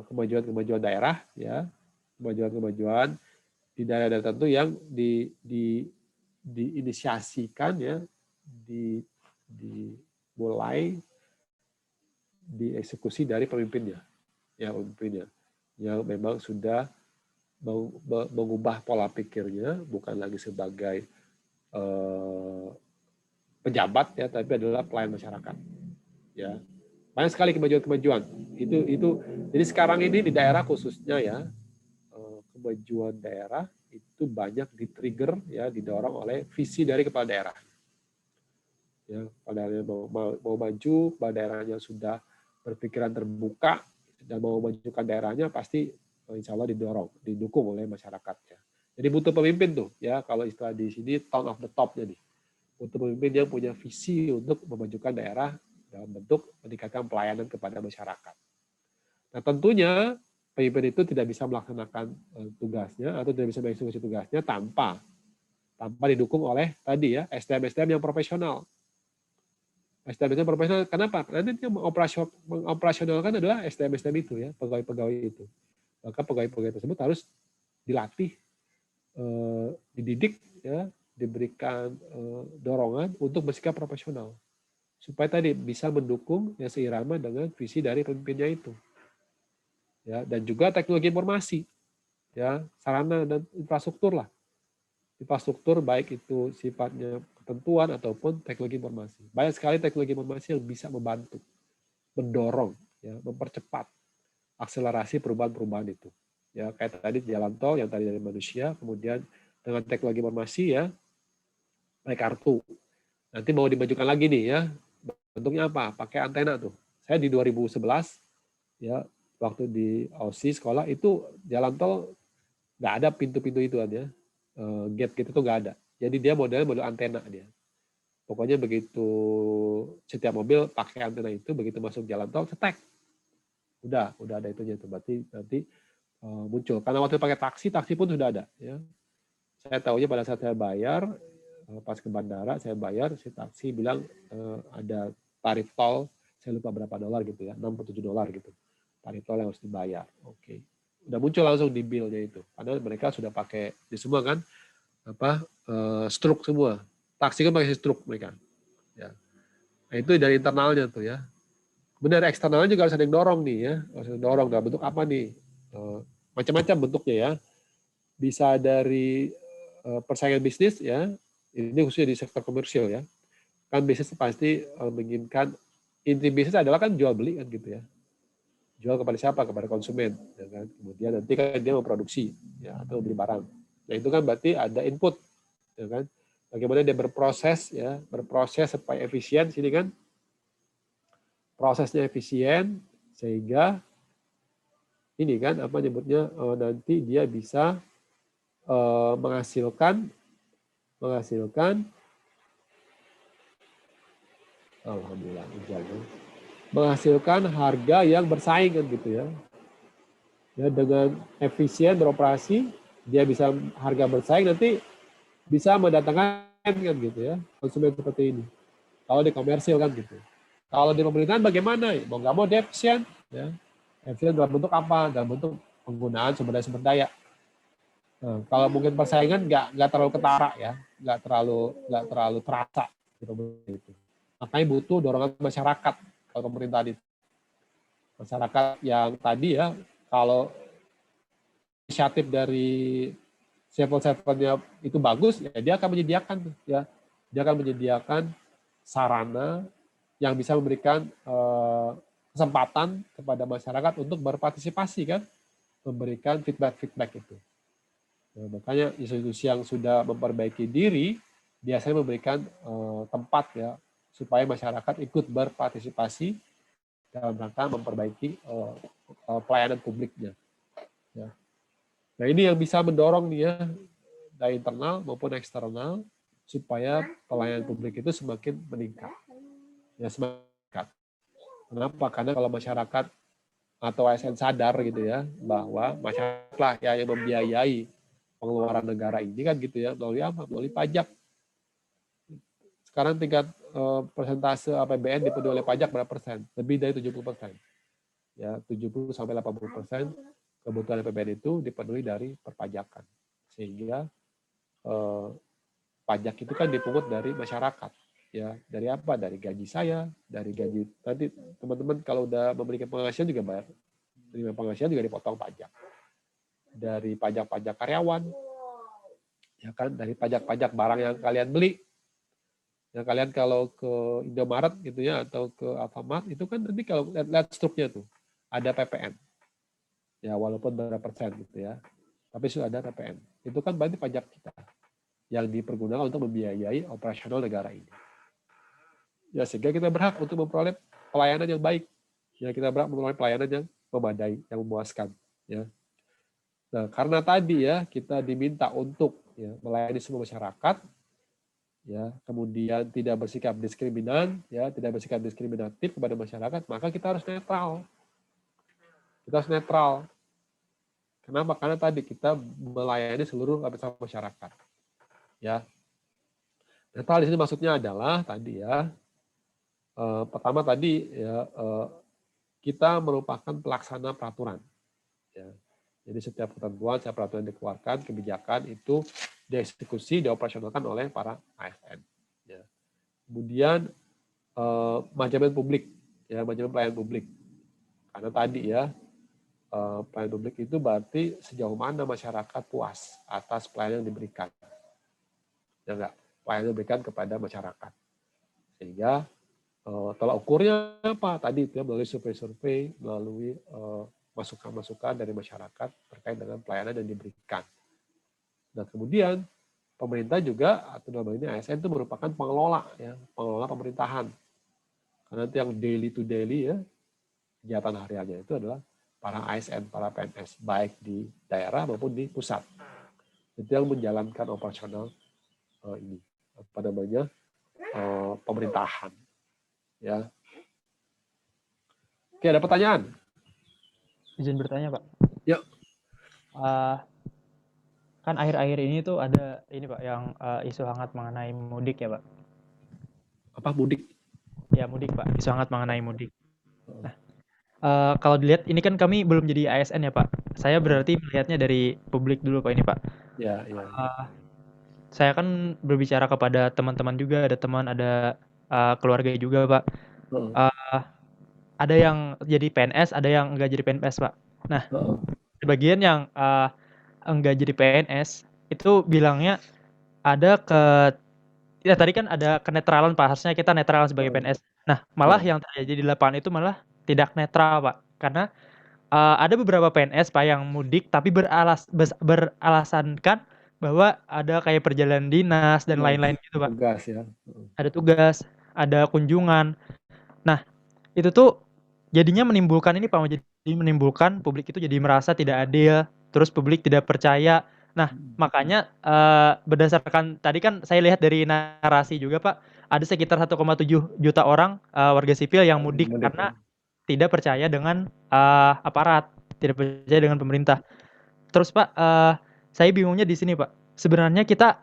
S1: kemajuan-kemajuan daerah ya, kemajuan-kemajuan di daerah tertentu yang diinisiasikan ya, dimulai dieksekusi dari pemimpinnya yang memang sudah mengubah pola pikirnya, bukan lagi sebagai pejabat ya, tapi adalah pelayan masyarakat ya. Banyak sekali kemajuan-kemajuan itu. Jadi sekarang ini di daerah khususnya ya, kemajuan daerah itu banyak di-trigger ya, didorong oleh visi dari kepala daerah. Ya, kepala daerahnya mau maju, kepala daerahnya sudah berpikiran terbuka dan mau memajukan daerahnya, pasti insya Allah didukung oleh masyarakatnya. Jadi butuh pemimpin tuh ya, kalau istilah di sini tone of the top jadi. Butuh pemimpin yang punya visi untuk memajukan daerah dalam bentuk meningkatkan pelayanan kepada masyarakat. Nah tentunya pemimpin itu tidak bisa melaksanakan tugasnya atau tidak bisa mengeksekusi tugasnya tanpa didukung oleh tadi ya SDM yang profesional. SDM profesional kenapa? Karena yang mengoperasionalkan adalah SDM itu ya, pegawai-pegawai itu. Maka pegawai-pegawai tersebut harus dilatih, dididik ya, diberikan dorongan untuk bersikap profesional supaya tadi bisa mendukung yang seirama dengan visi dari pemimpinnya itu. Ya, dan juga teknologi informasi ya, sarana dan infrastruktur lah, infrastruktur baik itu sifatnya ketentuan ataupun teknologi informasi. Banyak sekali teknologi informasi yang bisa membantu, mendorong ya, mempercepat akselerasi perubahan-perubahan itu ya, kayak tadi jalan tol yang tadi dari manusia, kemudian dengan teknologi informasi ya, naik kartu nanti mau dimajukan lagi nih ya, bentuknya apa, pakai antena tuh. Saya di 2011 ya, waktu di OSI sekolah itu jalan tol nggak ada pintu-pintu itu ya, gate gitu tuh nggak ada. Jadi dia model antena dia. Pokoknya begitu setiap mobil pakai antena itu, begitu masuk jalan tol cetek, udah ada itunya tuh. Berarti nanti muncul. Karena waktu pakai taksi pun sudah ada. Ya. Saya tahunya pada saat saya bayar pas ke bandara saya bayar, si taksi bilang ada tarif tol, saya lupa berapa dolar gitu ya, $67 gitu. Tarif tol yang harus dibayar. Oke. Udah muncul langsung di bill-nya itu. Karena mereka sudah pakai di semua kan struk semua. Taksi kan pakai struk mereka. Ya. Nah, itu dari internalnya tuh ya. Benar, eksternalnya juga harus ada yang dorong nih ya. Harus ada yang dorong dalam bentuk apa nih? Macam-macam bentuknya ya. bisa dari persaingan bisnis ya, ini khususnya di sektor komersial ya. Kan bisnis pasti menginginkan, inti bisnis adalah kan jual beli kan gitu ya. Jual kepada siapa? Kepada konsumen. Ya kan? Kemudian nanti kan dia memproduksi ya, atau beli barang. Nah itu kan berarti ada input. Ya kan? Bagaimana dia berproses ya, berproses supaya efisien sini kan. Prosesnya efisien sehingga ini kan apa nyebutnya nanti dia bisa menghasilkan alhamdulillah menghasilkan harga yang bersaing kan gitu ya. Ya dengan efisien beroperasi dia bisa harga bersaing, nanti bisa mendatangkan kan gitu ya konsumen seperti ini. Kalau di komersil kan gitu. Kalau di pemerintahan bagaimana? Mau nggak mau dia efisien ya. Efisien dalam bentuk apa? Dalam bentuk penggunaan sumber daya. Nah, kalau mungkin persaingan nggak terlalu ketara ya, nggak terlalu terasa gitu. Makanya butuh dorongan masyarakat kalau pemerintahan itu. Masyarakat yang tadi ya, kalau inisiatif dari civil-nya itu bagus, ya dia akan menyediakan ya, dia akan menyediakan sarana yang bisa memberikan kesempatan kepada masyarakat untuk berpartisipasi kan, memberikan feedback itu. Nah, makanya institusi yang sudah memperbaiki diri biasanya memberikan tempat ya supaya masyarakat ikut berpartisipasi dalam rangka memperbaiki pelayanan publiknya. Ya. Nah ini yang bisa mendorong dia dari internal maupun eksternal supaya pelayanan publik itu semakin meningkat. Ya semakin meningkat. Kenapa? Karena kalau masyarakat atau ASN sadar gitu ya bahwa masyarakatlah yang membiayai pengeluaran negara ini kan gitu ya melalui apa? Melalui pajak. Sekarang tingkat persentase APBN dipenuhi oleh pajak berapa persen? Lebih dari 70%. Ya, 70 sampai 80% kebutuhan APBN itu dipenuhi dari perpajakan. Sehingga pajak itu kan dipungut dari masyarakat. Ya, dari apa? Dari gaji saya, dari gaji nanti teman-teman kalau udah memberikan penghasilan juga bayar. Terima penghasilan juga dipotong pajak. Dari pajak-pajak karyawan. Ya kan, dari pajak-pajak barang yang kalian beli. Ya kalian kalau ke Indomaret gitu ya atau ke Alfamart itu kan nanti kalau lihat struknya tuh ada PPN. Ya walaupun berapa persen gitu ya. Tapi sudah ada PPN. Itu kan berarti pajak kita yang dipergunakan untuk membiayai operasional negara ini. Ya sehingga kita berhak untuk memperoleh pelayanan yang baik. Ya kita berhak memperoleh pelayanan yang memadai, yang memuaskan, ya. Nah, karena tadi ya kita diminta untuk ya melayani semua masyarakat, ya kemudian tidak bersikap diskriminan, ya tidak bersikap diskriminatif kepada masyarakat, maka kita harus netral. Kita harus netral. Kenapa? Karena tadi kita melayani seluruh lapisan masyarakat. Ya, netral di sini maksudnya adalah tadi ya, pertama tadi ya kita merupakan pelaksana peraturan. Ya. Jadi setiap ketentuan, setiap peraturan yang dikeluarkan, kebijakan itu dieksekusi, dioperasionalkan oleh para ASN. Ya. Kemudian manajemen publik, ya manajemen pelayanan publik. Karena tadi ya pelayanan publik itu berarti sejauh mana masyarakat puas atas pelayanan yang diberikan. Ya enggak, pelayanan yang diberikan kepada masyarakat. Sehingga tolak ukurnya apa? Tadi itu ya melalui survei-survei, melalui masukan-masukan dari masyarakat terkait dengan pelayanan yang diberikan. Dan kemudian pemerintah juga atau dalam ini ASN itu merupakan pengelola ya, pengelola pemerintahan. Karena nanti yang daily to daily ya kegiatan hariannya itu adalah para ASN, para PNS baik di daerah maupun di pusat. Itu yang menjalankan operasional ini apa namanya pemerintahan. Ya. Oke, ada pertanyaan?
S5: Izin bertanya, Pak.
S1: Yuk.
S5: Kan akhir-akhir ini tuh ada ini Pak yang isu hangat mengenai mudik ya Pak.
S1: Apa mudik?
S5: Ya mudik Pak, isu hangat mengenai mudik. Nah, kalau dilihat ini kan kami belum jadi ASN ya Pak. Saya berarti melihatnya dari publik dulu Pak ini Pak.
S1: Ya.
S5: Saya kan berbicara kepada teman-teman juga, ada teman, ada keluarga juga Pak. Ada yang jadi PNS, ada yang nggak jadi PNS Pak. Nah, sebagian yang enggak jadi PNS itu bilangnya ada ya tadi kan ada kenetralan Pak, harusnya kita netral sebagai PNS. Nah, malah yang terjadi di lapangan itu malah tidak netral Pak, karena ada beberapa PNS Pak yang mudik tapi beralasankan bahwa ada kayak perjalanan dinas dan lain-lain gitu Pak.
S1: Tugas ya.
S5: Ada tugas, ada kunjungan. Nah, itu tuh jadinya menimbulkan ini Pak, jadi menimbulkan publik itu jadi merasa tidak adil, terus publik tidak percaya. Nah, makanya berdasarkan tadi kan saya lihat dari narasi juga Pak, ada sekitar 1,7 juta orang warga sipil yang mudik karena tidak percaya dengan aparat, tidak percaya dengan pemerintah. Terus Pak, saya bingungnya di sini Pak. Sebenarnya kita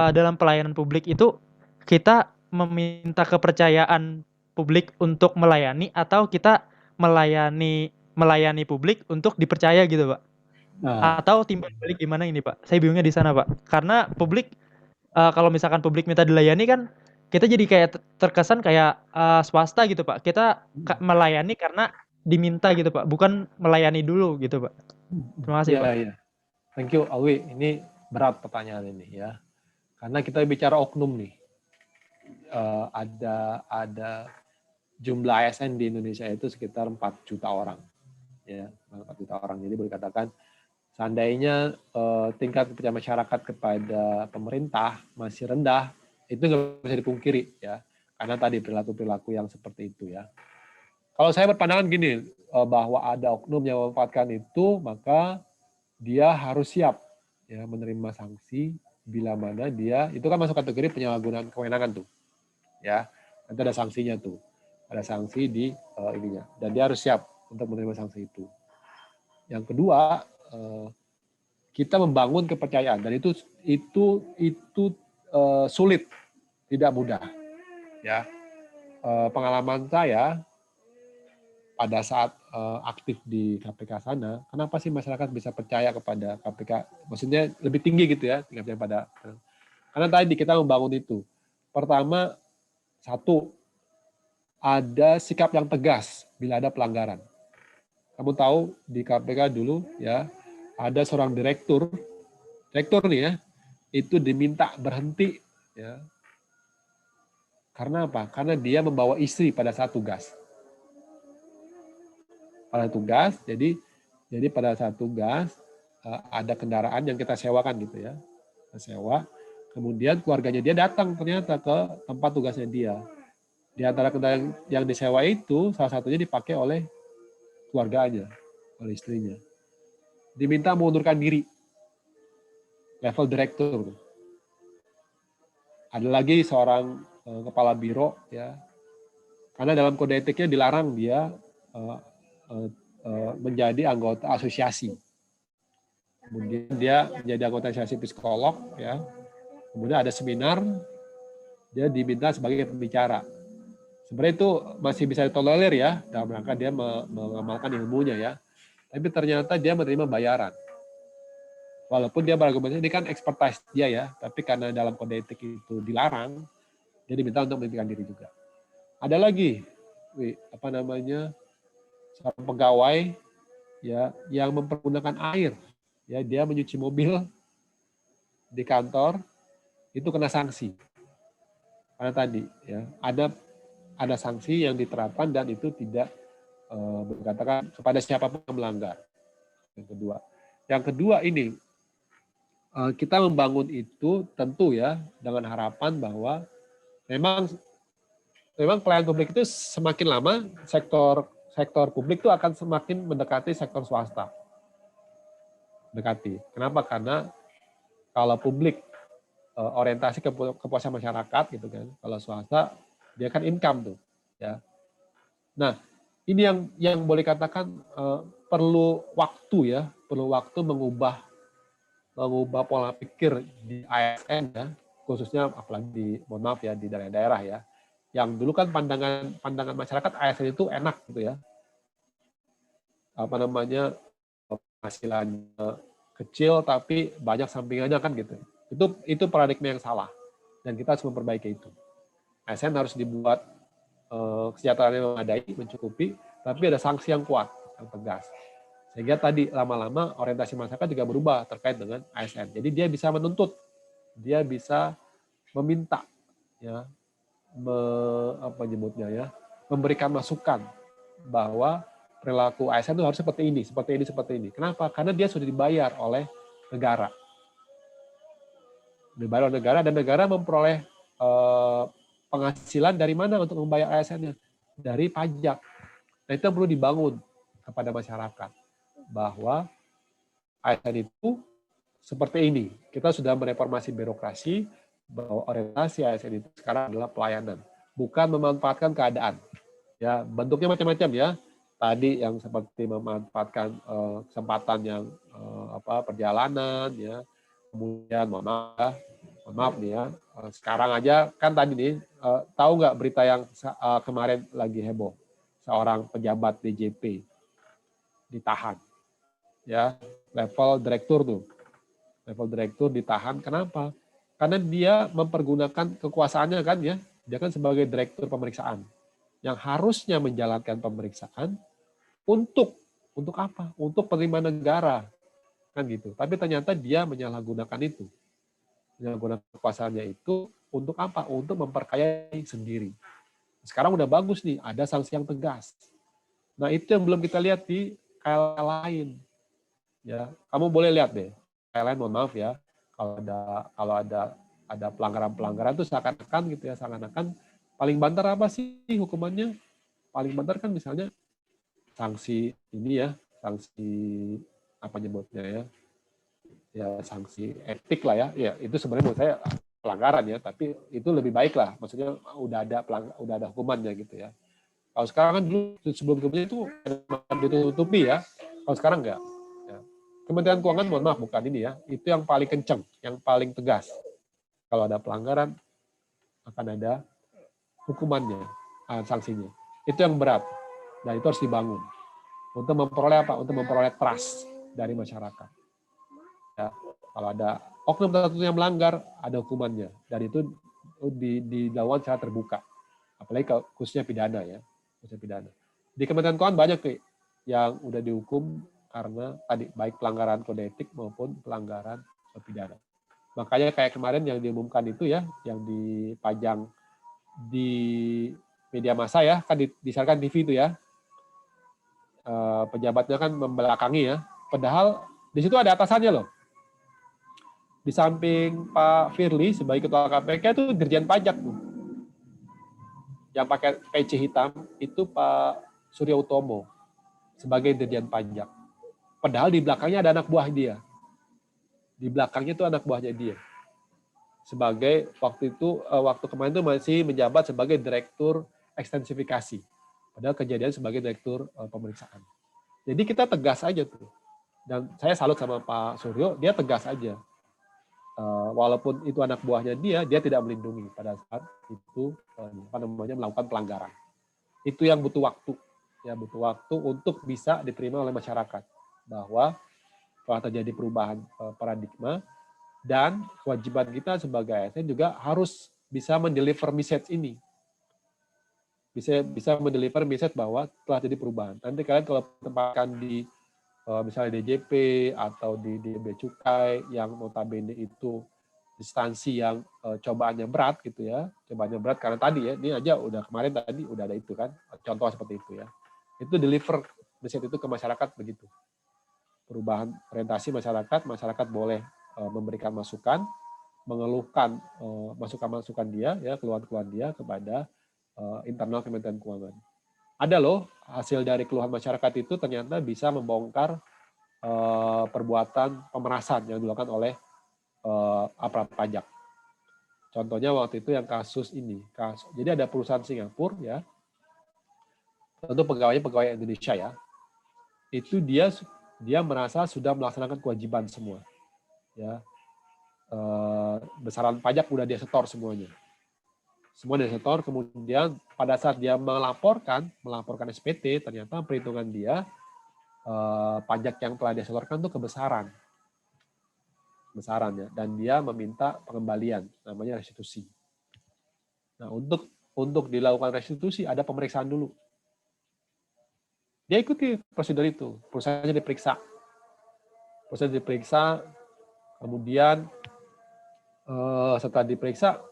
S5: dalam pelayanan publik itu kita meminta kepercayaan publik untuk melayani atau kita melayani publik untuk dipercaya gitu Pak.
S1: Nah,
S5: Atau timbal balik gimana ini Pak? Saya bingungnya di sana Pak. Karena publik kalau misalkan publik minta dilayani kan kita jadi kayak terkesan kayak swasta gitu Pak. Kita melayani karena diminta gitu Pak, bukan melayani dulu gitu Pak. Terima kasih Pak.
S1: iya. Thank you, Alwi. Ini berat pertanyaan ini ya. Karena kita bicara oknum nih. Ada jumlah ASN di Indonesia itu sekitar 4 juta orang. Ya, 4 juta orang. Jadi boleh katakan seandainya tingkat kepercayaan masyarakat kepada pemerintah masih rendah, itu nggak bisa dipungkiri ya. Karena tadi perilaku-perilaku yang seperti itu ya. Kalau saya berpandangan gini, bahwa ada oknum yang memanfaatkan itu, maka dia harus siap ya menerima sanksi bila mana dia itu kan masuk kategori penyalahgunaan kewenangan tuh ya, nanti ada sanksinya tuh, ada sanksi di ininya, dan dia harus siap untuk menerima sanksi itu. Yang kedua, kita membangun kepercayaan, dan itu sulit, tidak mudah ya. Pengalaman saya pada saat aktif di KPK sana, kenapa sih masyarakat bisa percaya kepada KPK? Maksudnya lebih tinggi gitu ya tingkatnya pada. Karena tadi kita membangun itu. Pertama, satu, ada sikap yang tegas bila ada pelanggaran. Kamu tahu di KPK dulu ya, ada seorang direktur nih ya, itu diminta berhenti ya. Karena apa? Karena dia membawa istri pada saat tugas. Jadi pada saat tugas ada kendaraan yang kita sewakan gitu ya, kita sewa, kemudian keluarganya dia datang ternyata ke tempat tugasnya dia. Di antara kendaraan yang disewa itu salah satunya dipakai oleh keluarganya, oleh istrinya. Diminta mengundurkan diri, level direktur. Ada lagi seorang kepala biro ya, karena dalam kode etiknya dilarang dia menjadi anggota asosiasi. Kemudian dia menjadi anggota asosiasi psikolog ya. Kemudian ada seminar, dia diminta sebagai pembicara. Sebenarnya itu masih bisa ditolerir ya, dalam rangka dia mengamalkan ilmunya ya. Tapi ternyata dia menerima bayaran. Walaupun dia berargumen ini kan expertise dia ya, tapi karena dalam kode etik itu dilarang, dia diminta untuk mengundurkan diri juga. Ada lagi, seorang pegawai ya yang mempergunakan air, ya dia menyuci mobil di kantor, itu kena sanksi. Karena tadi ya ada sanksi yang diterapkan dan itu tidak berkatakan kepada siapapun yang melanggar. Yang kedua ini kita membangun itu tentu ya dengan harapan bahwa memang pelayanan publik itu semakin lama sektor publik itu akan semakin mendekati sektor swasta. Kenapa? Karena kalau publik orientasi kepuasan masyarakat gitu kan, kalau swasta dia kan income tuh ya. Nah, ini yang boleh katakan perlu waktu mengubah pola pikir di ASN ya, khususnya apalagi di daerah-daerah ya. Yang dulu kan pandangan masyarakat ASN itu enak gitu ya. Penghasilannya kecil tapi banyak sampingannya kan gitu. Itu paradigma yang salah dan kita harus memperbaiki itu. ASN harus dibuat kesejahteraan yang memadai, mencukupi, tapi ada sanksi yang kuat, yang tegas. Sehingga tadi lama-lama orientasi masyarakat juga berubah terkait dengan ASN. Jadi dia bisa menuntut, dia bisa meminta, ya, memberikan masukan bahwa perilaku ASN itu harus seperti ini, seperti ini, seperti ini. Kenapa? Karena dia sudah dibayar oleh negara. Dibayar oleh negara, dan negara memperoleh penghasilan dari mana untuk membayar ASN-nya? Dari pajak. Nah, itu yang perlu dibangun kepada masyarakat. Bahwa ASN itu seperti ini. Kita sudah mereformasi birokrasi, bahwa orientasi ASN itu sekarang adalah pelayanan, bukan memanfaatkan keadaan. Ya, bentuknya macam-macam ya. Tadi yang seperti memanfaatkan kesempatan yang perjalanan, ya. Kemudian mohon maaf nih ya. Sekarang aja kan tadi nih, tahu nggak berita yang kemarin lagi heboh, seorang pejabat DJP ditahan, ya, level direktur tuh. Level direktur ditahan. Kenapa? Karena dia mempergunakan kekuasaannya kan ya. Dia kan sebagai direktur pemeriksaan yang harusnya menjalankan pemeriksaan untuk apa? Untuk penerimaan negara. Kan gitu. Tapi ternyata dia menyalahgunakan itu. Menyalahgunakan kekuasaannya itu untuk apa? Untuk memperkayai sendiri. Sekarang udah bagus nih, ada sanksi yang tegas. Nah, itu yang belum kita lihat di KL lain. Ya, kamu boleh lihat deh. KL, mohon maaf ya, kalau ada pelanggaran itu seakan-akan gitu ya, seakan-akan paling banter apa sih hukumannya? Paling banter kan misalnya sanksi ini ya, sanksi apa nyebutnya ya? Ya sanksi etik lah ya. Ya, itu sebenarnya menurut saya pelanggaran ya, tapi itu lebih baik lah. Maksudnya udah ada hukumannya gitu ya. Kalau sekarang kan dulu sebelum-sebelumnya itu ditutupi ya. Kalau sekarang enggak. Kementerian Keuangan, mohon maaf, bukan ini ya, itu yang paling kenceng, yang paling tegas. Kalau ada pelanggaran, akan ada hukumannya, sanksinya. Itu yang berat, dan itu harus dibangun. Untuk memperoleh apa? Untuk memperoleh trust dari masyarakat. Ya, kalau ada oknum tertentu yang melanggar, ada hukumannya. Dan itu dilakukan secara terbuka. Apalagi khususnya pidana ya, khususnya pidana. Di Kementerian Keuangan banyak yang udah dihukum karena tadi baik pelanggaran kode etik maupun pelanggaran pidana. Makanya kayak kemarin yang diumumkan itu ya, yang dipajang di media massa ya, kan disiarkan TV itu ya, pejabatnya kan membelakangi ya, padahal di situ ada atasannya loh. Di samping Pak Firly sebagai ketua KPK itu Dirjen Pajak tuh. Yang pakai peci hitam itu Pak Surya Utomo sebagai Dirjen Pajak. Padahal di belakangnya ada anak buah dia. Di belakangnya itu anak buahnya dia. Sebagai waktu kemarin itu masih menjabat sebagai direktur ekstensifikasi. Padahal kejadian sebagai direktur pemeriksaan. Jadi kita tegas aja tuh. Dan saya salut sama Pak Suryo, dia tegas aja. Walaupun itu anak buahnya dia tidak melindungi pada saat itu melakukan pelanggaran. Itu yang butuh waktu. Ya, butuh waktu untuk bisa diterima oleh masyarakat. Bahwa telah terjadi perubahan paradigma, dan kewajiban kita sebagai ASN juga harus bisa mendeliver message ini. Bisa mendeliver message bahwa telah terjadi perubahan. Nanti kalian kalau tempatkan di misalnya DJP atau di Bea Cukai yang notabene itu instansi yang cobaannya berat gitu ya. Cobaannya berat karena tadi ya, ini aja udah kemarin tadi udah ada itu kan. Contoh seperti itu ya. Itu deliver message itu ke masyarakat begitu. Perubahan orientasi masyarakat boleh memberikan masukan, mengeluhkan masukan-masukan dia, ya keluhan-keluhan dia kepada internal Kementerian Keuangan. Ada loh hasil dari keluhan masyarakat itu ternyata bisa membongkar perbuatan pemerasan yang dilakukan oleh aparat pajak. Contohnya waktu itu yang kasus ini. Jadi ada perusahaan Singapura ya, tentu pegawai Indonesia ya, itu dia merasa sudah melaksanakan kewajiban semua, ya, besaran pajak udah dia setor semuanya, semua dia setor. Kemudian pada saat dia melaporkan SPT, ternyata perhitungan dia pajak yang telah dia setorkan itu kebesarannya, dan dia meminta pengembalian, namanya restitusi. Nah, untuk dilakukan restitusi ada pemeriksaan dulu. Dia ikuti prosedur itu, perusahaannya diperiksa. Perusahaan diperiksa, kemudian setelah diperiksa,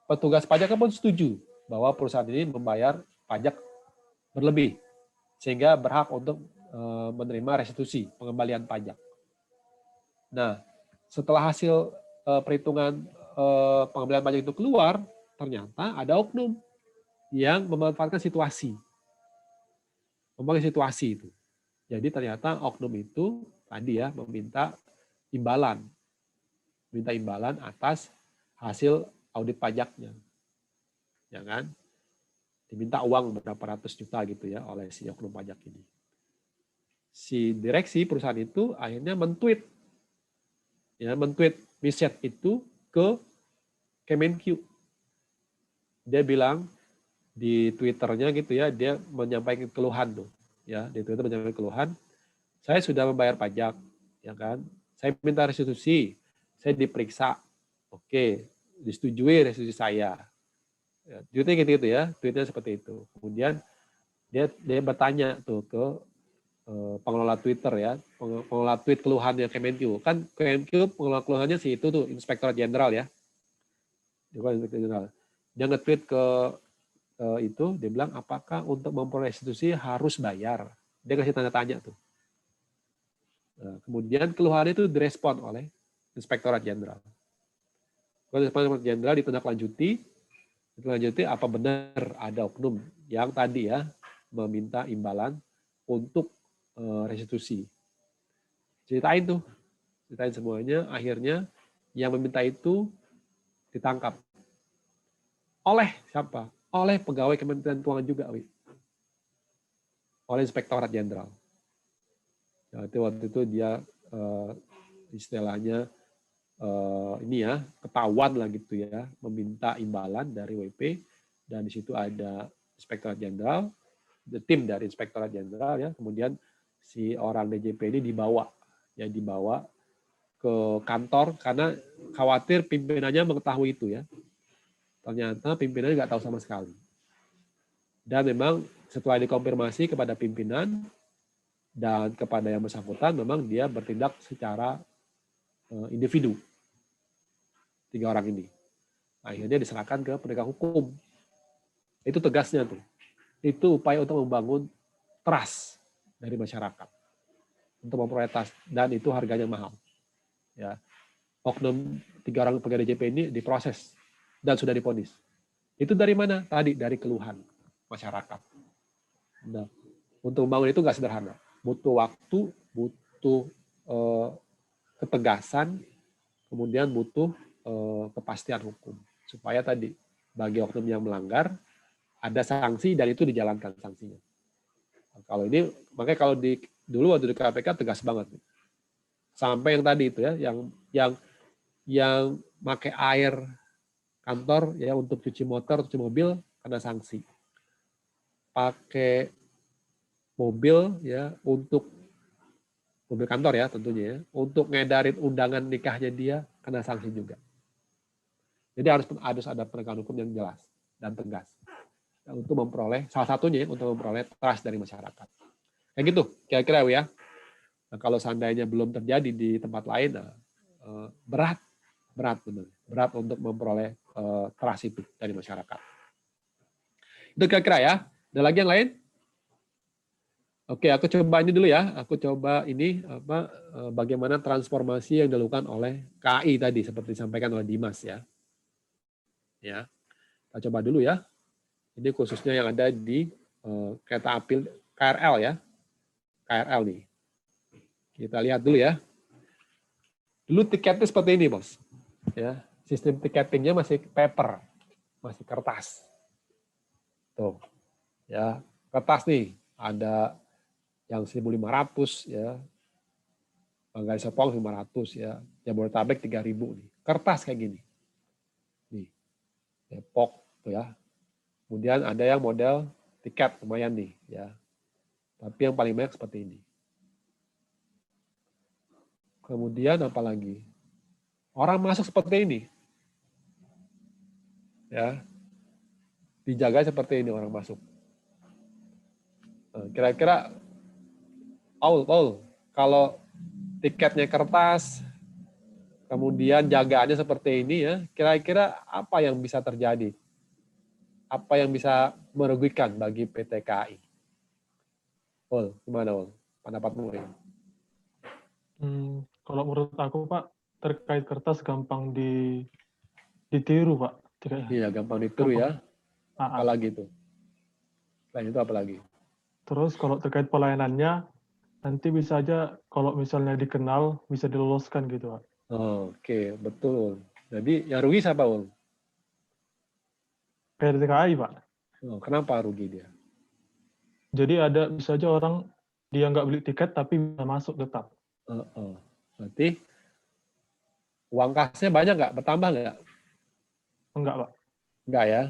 S1: petugas pajaknya pun setuju bahwa perusahaan ini membayar pajak berlebih, sehingga berhak untuk menerima restitusi, pengembalian pajak. Nah, setelah hasil perhitungan pengembalian pajak itu keluar, ternyata ada oknum yang memanfaatkan situasi. Memanfaatkan situasi itu. Jadi ternyata oknum itu tadi ya meminta imbalan atas hasil audit pajaknya, ya kan? Diminta uang berapa ratus juta gitu ya oleh si oknum pajak ini. Si direksi perusahaan itu akhirnya men-tweet message itu ke Kemenq. Dia bilang di Twitternya gitu ya, dia menyampaikan keluhan tuh, ya di Twitter menyampaikan keluhan. Saya sudah membayar pajak, ya kan? Saya minta restitusi, saya diperiksa, oke, disetujui restitusi saya. Ya, tweetnya gitu ya, tweetnya seperti itu. Kemudian dia bertanya tuh ke pengelola Twitter ya, pengelola tweet keluhannya Kemenq. Kan Kemenq pengelola keluhannya si itu tuh Inspektorat Jenderal ya. Dia nge-tweet ke itu, dia bilang apakah untuk memperoleh restitusi harus bayar. Dia kasih tanda tanya tuh. Nah, kemudian keluhan itu direspon oleh Inspektorat Jenderal. Kalau Inspektorat Jenderal ditindaklanjuti apa benar ada oknum yang tadi ya meminta imbalan untuk restitusi. Ceritain semuanya. Akhirnya yang meminta itu ditangkap. Oleh siapa? Oleh pegawai Kementerian Keuangan juga, oleh Inspektorat Jenderal. Waktu itu dia istilahnya ini ya ketahuan lah gitu ya, meminta imbalan dari WP, dan di situ ada Inspektorat Jenderal, tim dari Inspektorat Jenderal ya, kemudian si orang DJP ini dibawa ke kantor karena khawatir pimpinannya mengetahui itu ya. Ternyata pimpinannya nggak tahu sama sekali. Dan memang setelah dikonfirmasi kepada pimpinan dan kepada yang bersangkutan, memang dia bertindak secara individu. 3 orang ini. Akhirnya diserahkan ke penegak hukum. Itu tegasnya tuh. Itu upaya untuk membangun trust dari masyarakat. Untuk memperoleh trust. Dan itu harganya mahal. Ya. Oknum 3 orang pegawai DJP ini diproses dan sudah divonis. Itu dari mana? Tadi dari keluhan masyarakat. Nah, untuk membangun itu nggak sederhana. Butuh waktu, butuh ketegasan, kemudian butuh kepastian hukum. Supaya tadi, bagi oknum yang melanggar, ada sanksi dan itu dijalankan sanksinya. Nah, kalau ini, makanya kalau dulu waktu di KPK tegas banget. Sampai yang tadi itu ya, yang pakai air kantor ya untuk cuci motor, cuci mobil kena sanksi. Pakai mobil ya untuk mobil kantor ya tentunya ya, untuk ngedarin undangan nikahnya dia kena sanksi juga. Jadi harus ada penegakan hukum yang jelas dan tegas. Dan untuk memperoleh salah satunya untuk memperoleh trust dari masyarakat. Kayak gitu kira-kira ya. Nah, kalau seandainya belum terjadi di tempat lain, nah, berat untuk memperoleh trust itu dari masyarakat. Itu kira-kira ya. Ada lagi yang lain? Oke, aku coba ini dulu ya. Aku coba ini bagaimana transformasi yang dilakukan oleh KAI tadi seperti disampaikan oleh Dimas ya. Ya, kita coba dulu ya. Ini khususnya yang ada di kereta api KRL ya. KRL nih. Kita lihat dulu ya. Dulu tiketnya seperti ini, Bos. Ya, sistem tiketingnya masih paper, masih kertas. Tuh. Ya, kertas nih. Ada yang 1.500 ya. Mangga Serpong 500 ya. Jabodetabek 3.000 nih. Kertas kayak gini. Nih. Depok tuh ya. Kemudian ada yang model tiket lumayan nih ya. Tapi yang paling banyak seperti ini. Kemudian apa lagi? Orang masuk seperti ini. Ya. Dijaga seperti ini orang masuk. Kira-kira Paul, kalau tiketnya kertas, kemudian jagaannya seperti ini ya, kira-kira apa yang bisa terjadi? Apa yang bisa merugikan bagi PT KAI? Paul, gimana Paul? Pendapatmu ini?
S6: Kalau menurut aku Pak, terkait kertas gampang ditiru Pak.
S1: Iya, gampang ditiru ya.
S6: Ah.
S1: Apalagi itu? Selain itu apalagi?
S6: Terus kalau terkait pelayanannya, nanti bisa aja kalau misalnya dikenal, bisa diloloskan gitu Pak.
S1: Oke, betul. Jadi yang rugi siapa, Paul?
S6: PT KAI Pak.
S1: Kenapa rugi dia?
S6: Jadi bisa aja orang dia nggak beli tiket tapi bisa masuk tetap.
S1: Berarti uang kasnya banyak nggak? Bertambah nggak?
S6: Enggak Pak.
S1: Enggak ya.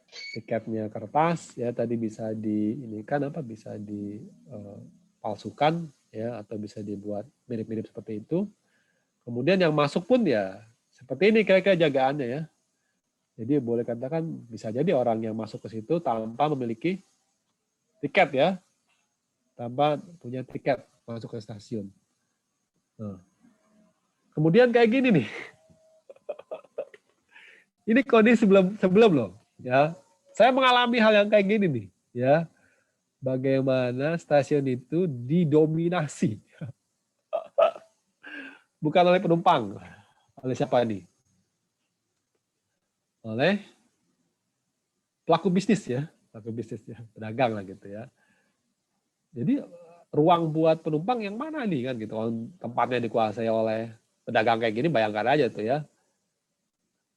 S1: Tiketnya kertas ya tadi bisa bisa dipalsukan ya atau bisa dibuat mirip-mirip seperti itu. Kemudian yang masuk pun ya seperti ini kira-kira jagaannya ya. Jadi boleh katakan bisa jadi orang yang masuk ke situ tanpa memiliki tiket ya, tanpa punya tiket masuk ke stasiun. Kemudian kayak gini nih. Ini kondisi sebelum loh, ya. Saya mengalami hal yang kayak gini nih, ya. Bagaimana stasiun itu didominasi bukan oleh penumpang, oleh siapa nih? Oleh pelaku bisnis ya, pedagang lah gitu ya. Jadi ruang buat penumpang yang mana nih kan gitu, tempatnya dikuasai oleh pedagang kayak gini, bayangkan aja tuh ya.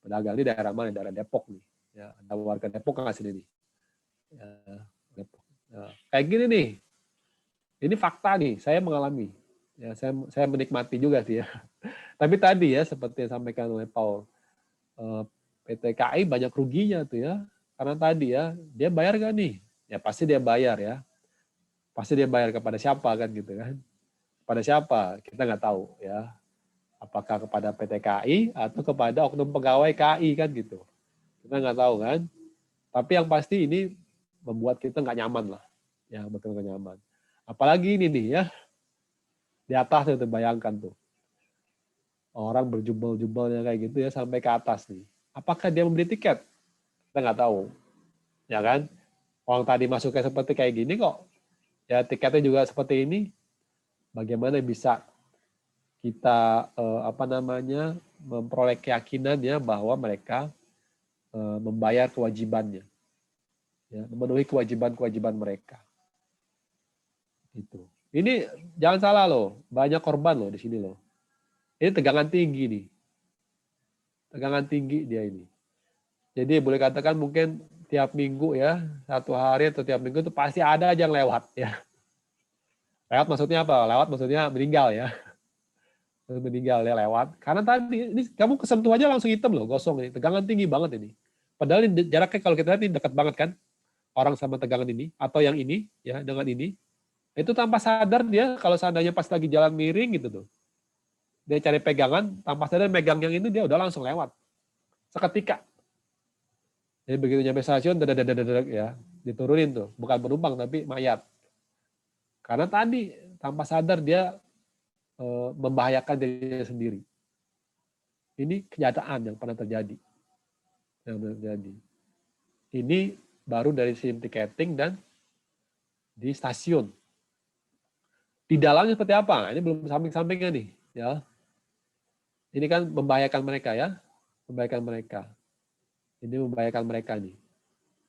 S1: Pedagang di daerah mana? Daerah Depok nih. Ya, ada warga Depok nggak sini nih? Ya, Depok. Nah, kayak gini nih. Ini fakta nih. Saya mengalami. Ya, saya menikmati juga sih ya. Tapi tadi ya seperti yang sampaikan oleh Paul, PT KAI banyak ruginya tuh ya. Karena tadi ya dia bayar nggak nih? Ya pasti dia bayar ya. Pasti dia bayar kepada siapa kan gitu kan? Kepada siapa? Kita nggak tahu ya. Apakah kepada PT KAI atau kepada oknum pegawai KAI kan gitu. Kita nggak tahu kan. Tapi yang pasti ini membuat kita nggak nyaman lah. Ya, betul nggak nyaman. Apalagi ini nih ya. Di atas itu bayangkan tuh. Orang berjubel-jubelnya kayak gitu ya sampai ke atas nih. Apakah dia membeli tiket? Kita nggak tahu. Ya kan? Orang tadi masuknya seperti kayak gini kok. Ya tiketnya juga seperti ini. Bagaimana bisa kita memperoleh keyakinan ya bahwa mereka membayar kewajibannya, ya, memenuhi kewajiban mereka. Itu. Ini jangan salah loh, banyak korban loh di sini loh. Ini tegangan tinggi nih, tegangan tinggi dia ini. Jadi boleh katakan mungkin tiap minggu ya, satu hari atau tiap minggu itu pasti ada aja yang lewat ya. Lewat maksudnya apa? Lewat maksudnya meninggal ya. Meninggal ya lewat. Karena tadi ini kamu kesentuh aja langsung hitam loh, gosong ini. Tegangan tinggi banget ini. Padahal ini jaraknya kalau kita lihat ini dekat banget kan. Orang sama tegangan ini atau yang ini ya dengan ini. Itu tanpa sadar dia kalau seandainya pas lagi jalan miring gitu tuh. Dia cari pegangan, tanpa sadar megang yang ini dia udah langsung lewat. Seketika. Jadi begitu nyampe stasiun ya, diturunin tuh, bukan penumpang tapi mayat. Karena tadi tanpa sadar dia membahayakan dirinya sendiri. Ini kenyataan yang pernah terjadi. Ini baru dari SIM tiketing dan di stasiun. Di dalamnya seperti apa? Ini belum samping-sampingnya nih, ya. Ini kan membahayakan mereka ya, membahayakan mereka. Ini membahayakan mereka nih.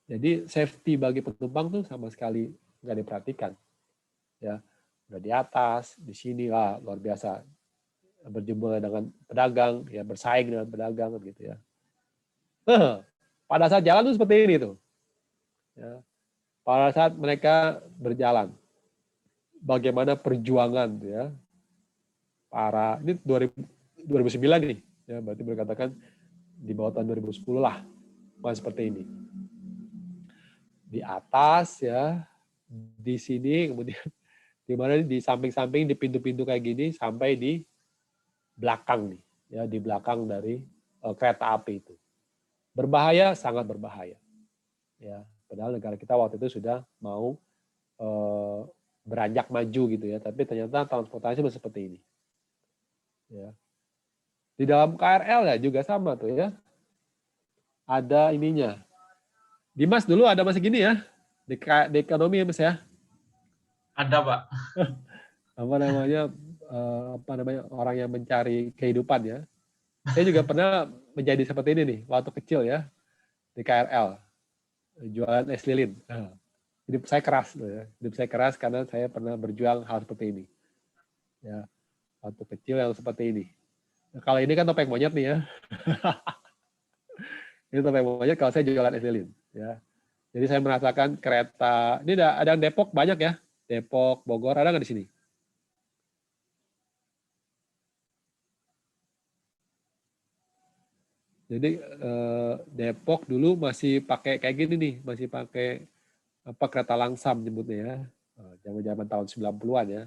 S1: Jadi safety bagi penumpang tuh sama sekali nggak diperhatikan, ya. Udah di atas, di sini lah luar biasa. Berjumpa dengan pedagang, ya bersaing dengan pedagang gitu ya. Pada saat jalan tuh seperti ini tuh. Ya. Pada saat mereka berjalan, bagaimana perjuangan ya para ini 2009 nih, ya berarti boleh katakan di bawah tahun 2010 lah, masih seperti ini. Di atas ya, di sini kemudian di mana di samping-samping di pintu-pintu kayak gini sampai di belakang nih, ya di belakang dari kereta api itu. Berbahaya, sangat berbahaya. Ya, padahal negara kita waktu itu sudah mau beranjak maju gitu ya, tapi ternyata transportasi masih seperti ini. Ya. Di dalam KRL ya juga sama tuh ya. Ada ininya. Dimas dulu ada masih gini ya di ekonomi ya Mas ya.
S3: Ada, Pak.
S1: Apa namanya orang yang mencari kehidupan ya. Saya juga pernah menjadi seperti ini nih waktu kecil ya di KRL jualan es lilin. Hidup saya keras tuh ya. Hidup saya keras karena saya pernah berjuang hal seperti ini. Ya, waktu kecil yang seperti ini. Nah, kalau ini kan topeng monyet nih ya. Ini topeng monyet kalau saya jualan es lilin ya. Jadi saya merasakan kereta. Ini ada yang Depok banyak ya. Depok, Bogor ada nggak di sini? Jadi Depok dulu masih pakai kayak gini nih, masih pakai apa kereta langsam nyebutnya ya. Zaman-zaman tahun 90-an ya.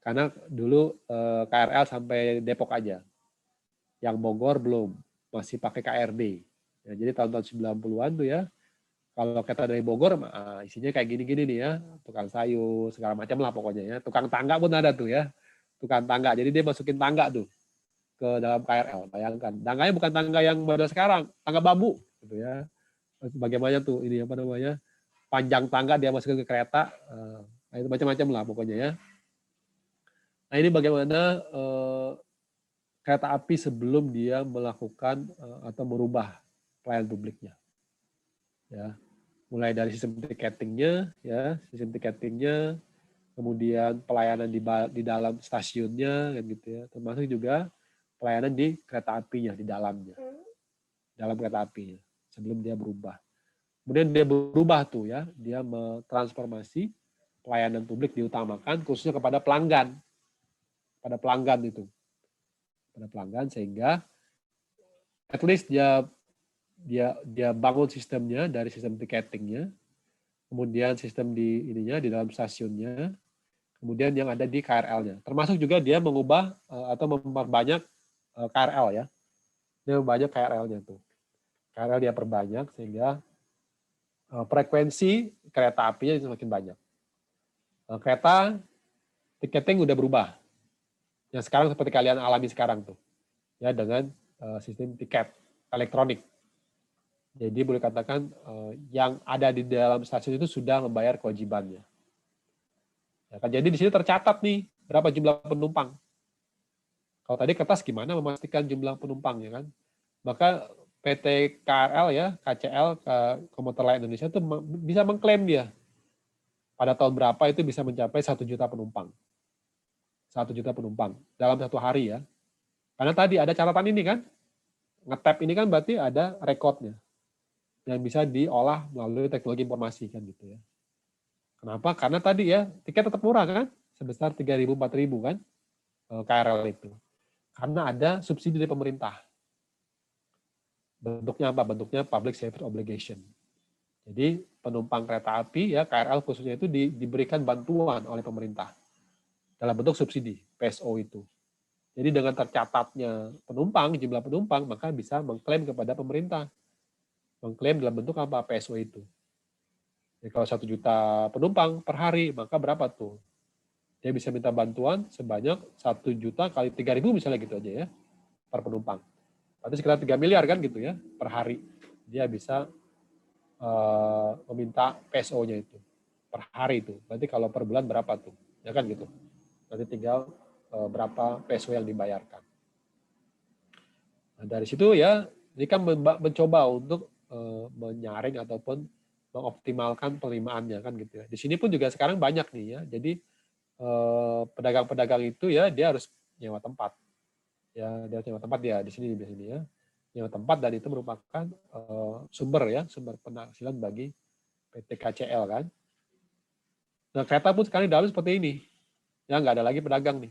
S1: Karena dulu KRL sampai Depok aja. Yang Bogor belum, masih pakai KRD. Ya, jadi tahun-tahun 90-an tuh ya, kalau kereta dari Bogor isinya kayak gini-gini nih ya, tukang sayur, segala macam lah pokoknya ya. Tukang tangga pun ada tuh ya. Tukang tangga, jadi dia masukin tangga tuh ke dalam KRL. Bayangkan, tangganya bukan tangga yang model sekarang, tangga bambu gitu ya. Bagaimana tuh ini apa namanya? Panjang tangga dia masukin ke kereta, itu macam-macam lah pokoknya ya. Nah, ini bagaimana kereta api sebelum dia melakukan atau merubah pelayanan publiknya. Ya. Mulai dari sistem tiketingnya, ya, kemudian pelayanan di dalam stasiunnya, kan gitu ya, termasuk juga pelayanan di kereta apinya, di dalamnya, dalam kereta apinya, sebelum dia berubah. Kemudian dia berubah tuh ya, dia mentransformasi pelayanan publik diutamakan khususnya kepada pelanggan, itu, pada pelanggan sehingga at least dia bangun sistemnya dari sistem tiketingnya, kemudian sistem di dalam stasiunnya, kemudian yang ada di KRL-nya. Termasuk juga dia mengubah atau memperbanyak KRL ya. Dia memperbanyak KRL-nya tuh. KRL dia perbanyak sehingga frekuensi kereta apinya semakin banyak. Kereta tiketing udah berubah. Yang sekarang seperti kalian alami sekarang tuh. Ya dengan sistem tiket elektronik. Jadi boleh katakan yang ada di dalam stasiun itu sudah membayar kewajibannya. Ya kan? Jadi di sini tercatat nih berapa jumlah penumpang. Kalau tadi kertas gimana memastikan jumlah penumpang ya kan? Maka PT KRL ya, KCL, Komuter Lain Indonesia itu bisa mengklaim dia. Pada tahun berapa itu bisa mencapai 1 juta penumpang. 1 juta penumpang dalam satu hari ya. Karena tadi ada catatan ini kan, nge-tap ini kan berarti ada rekodnya yang bisa diolah melalui teknologi informasi kan gitu ya. Kenapa? Karena tadi ya tiket tetap murah kan, sebesar 3.000 4.000 kan KRL itu. Karena ada subsidi dari pemerintah. Bentuknya apa? Bentuknya public service obligation. Jadi penumpang kereta api ya KRL khususnya itu diberikan bantuan oleh pemerintah dalam bentuk subsidi PSO itu. Jadi dengan tercatatnya penumpang, jumlah penumpang, maka bisa mengklaim kepada pemerintah. Mengklaim dalam bentuk apa? PSO itu. Jadi kalau 1 juta penumpang per hari, maka berapa tuh? Dia bisa minta bantuan sebanyak 1 juta kali 3.000 misalnya gitu aja ya, per penumpang. Berarti sekitar 3 miliar kan gitu ya, per hari. Dia bisa meminta PSO-nya itu. Per hari itu. Berarti kalau per bulan berapa tuh? Ya kan gitu. Berarti tinggal berapa PSO yang dibayarkan. Nah, dari situ ya, ini kan mencoba untuk menyaring ataupun mengoptimalkan penerimaannya kan gitu ya. Di sini pun juga sekarang banyak nih ya. Jadi pedagang-pedagang itu ya dia harus nyewa tempat. Ya, dia harus nyewa tempat dia di sini ya. Nyewa tempat dan itu merupakan sumber penghasilan bagi PT KCL kan. Nah, kereta pun sekarang di dalam seperti ini. Ya, nggak ada lagi pedagang nih.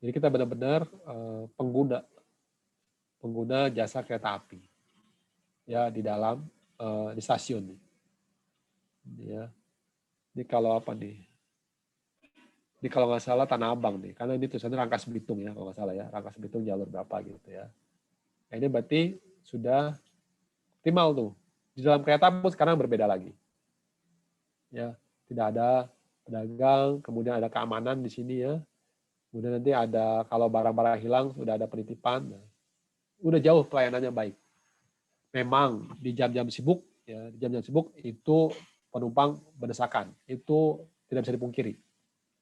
S1: Jadi kita benar-benar pengguna jasa kereta api. Ya, di dalam di stasiun nih. Ya. Ini kalau apa nih? Ini kalau nggak salah Tanah Abang nih, karena ini tulisannya Rangkas Bitung ya, kalau nggak salah ya, Rangkas Bitung jalur berapa gitu ya. Nah, ini berarti sudah optimal tuh. Di dalam kereta pun sekarang berbeda lagi. Ya, tidak ada pedagang, kemudian ada keamanan di sini ya. Kemudian nanti ada kalau barang-barang hilang sudah ada penitipan. Nah, udah jauh pelayanannya baik. Memang di jam-jam sibuk ya, di jam-jam sibuk itu penumpang berdesakan. Itu tidak bisa dipungkiri.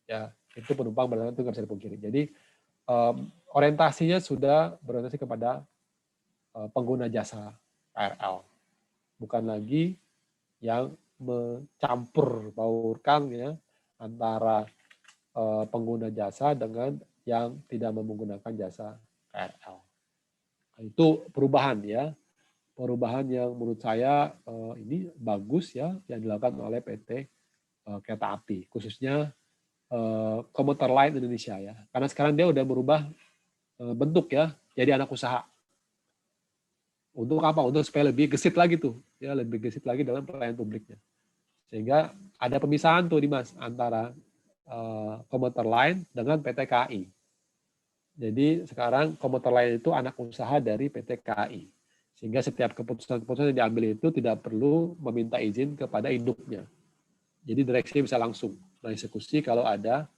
S1: Ya, itu penumpang berdesakan itu nggak bisa dipungkiri. Jadi orientasinya sudah berorientasi kepada pengguna jasa KRL. Bukan lagi yang mencampur baurkan ya antara pengguna jasa dengan yang tidak menggunakan jasa KRL. Itu perubahan ya, perubahan yang menurut saya ini bagus ya yang dilakukan oleh PT Kereta Api, khususnya Komuter Line Indonesia ya. Karena sekarang dia udah berubah bentuk ya, jadi anak usaha. Untuk apa? Untuk supaya lebih gesit lagi tuh, ya lebih gesit lagi dalam pelayanan publiknya. Sehingga ada pemisahan tuh Dimas antara Komuter Line dengan PT KAI. Jadi sekarang Komuter Line itu anak usaha dari PT KAI. Sehingga setiap keputusan-keputusan yang diambil itu tidak perlu meminta izin kepada induknya. Jadi direksi bisa langsung mengeksekusi kalau ada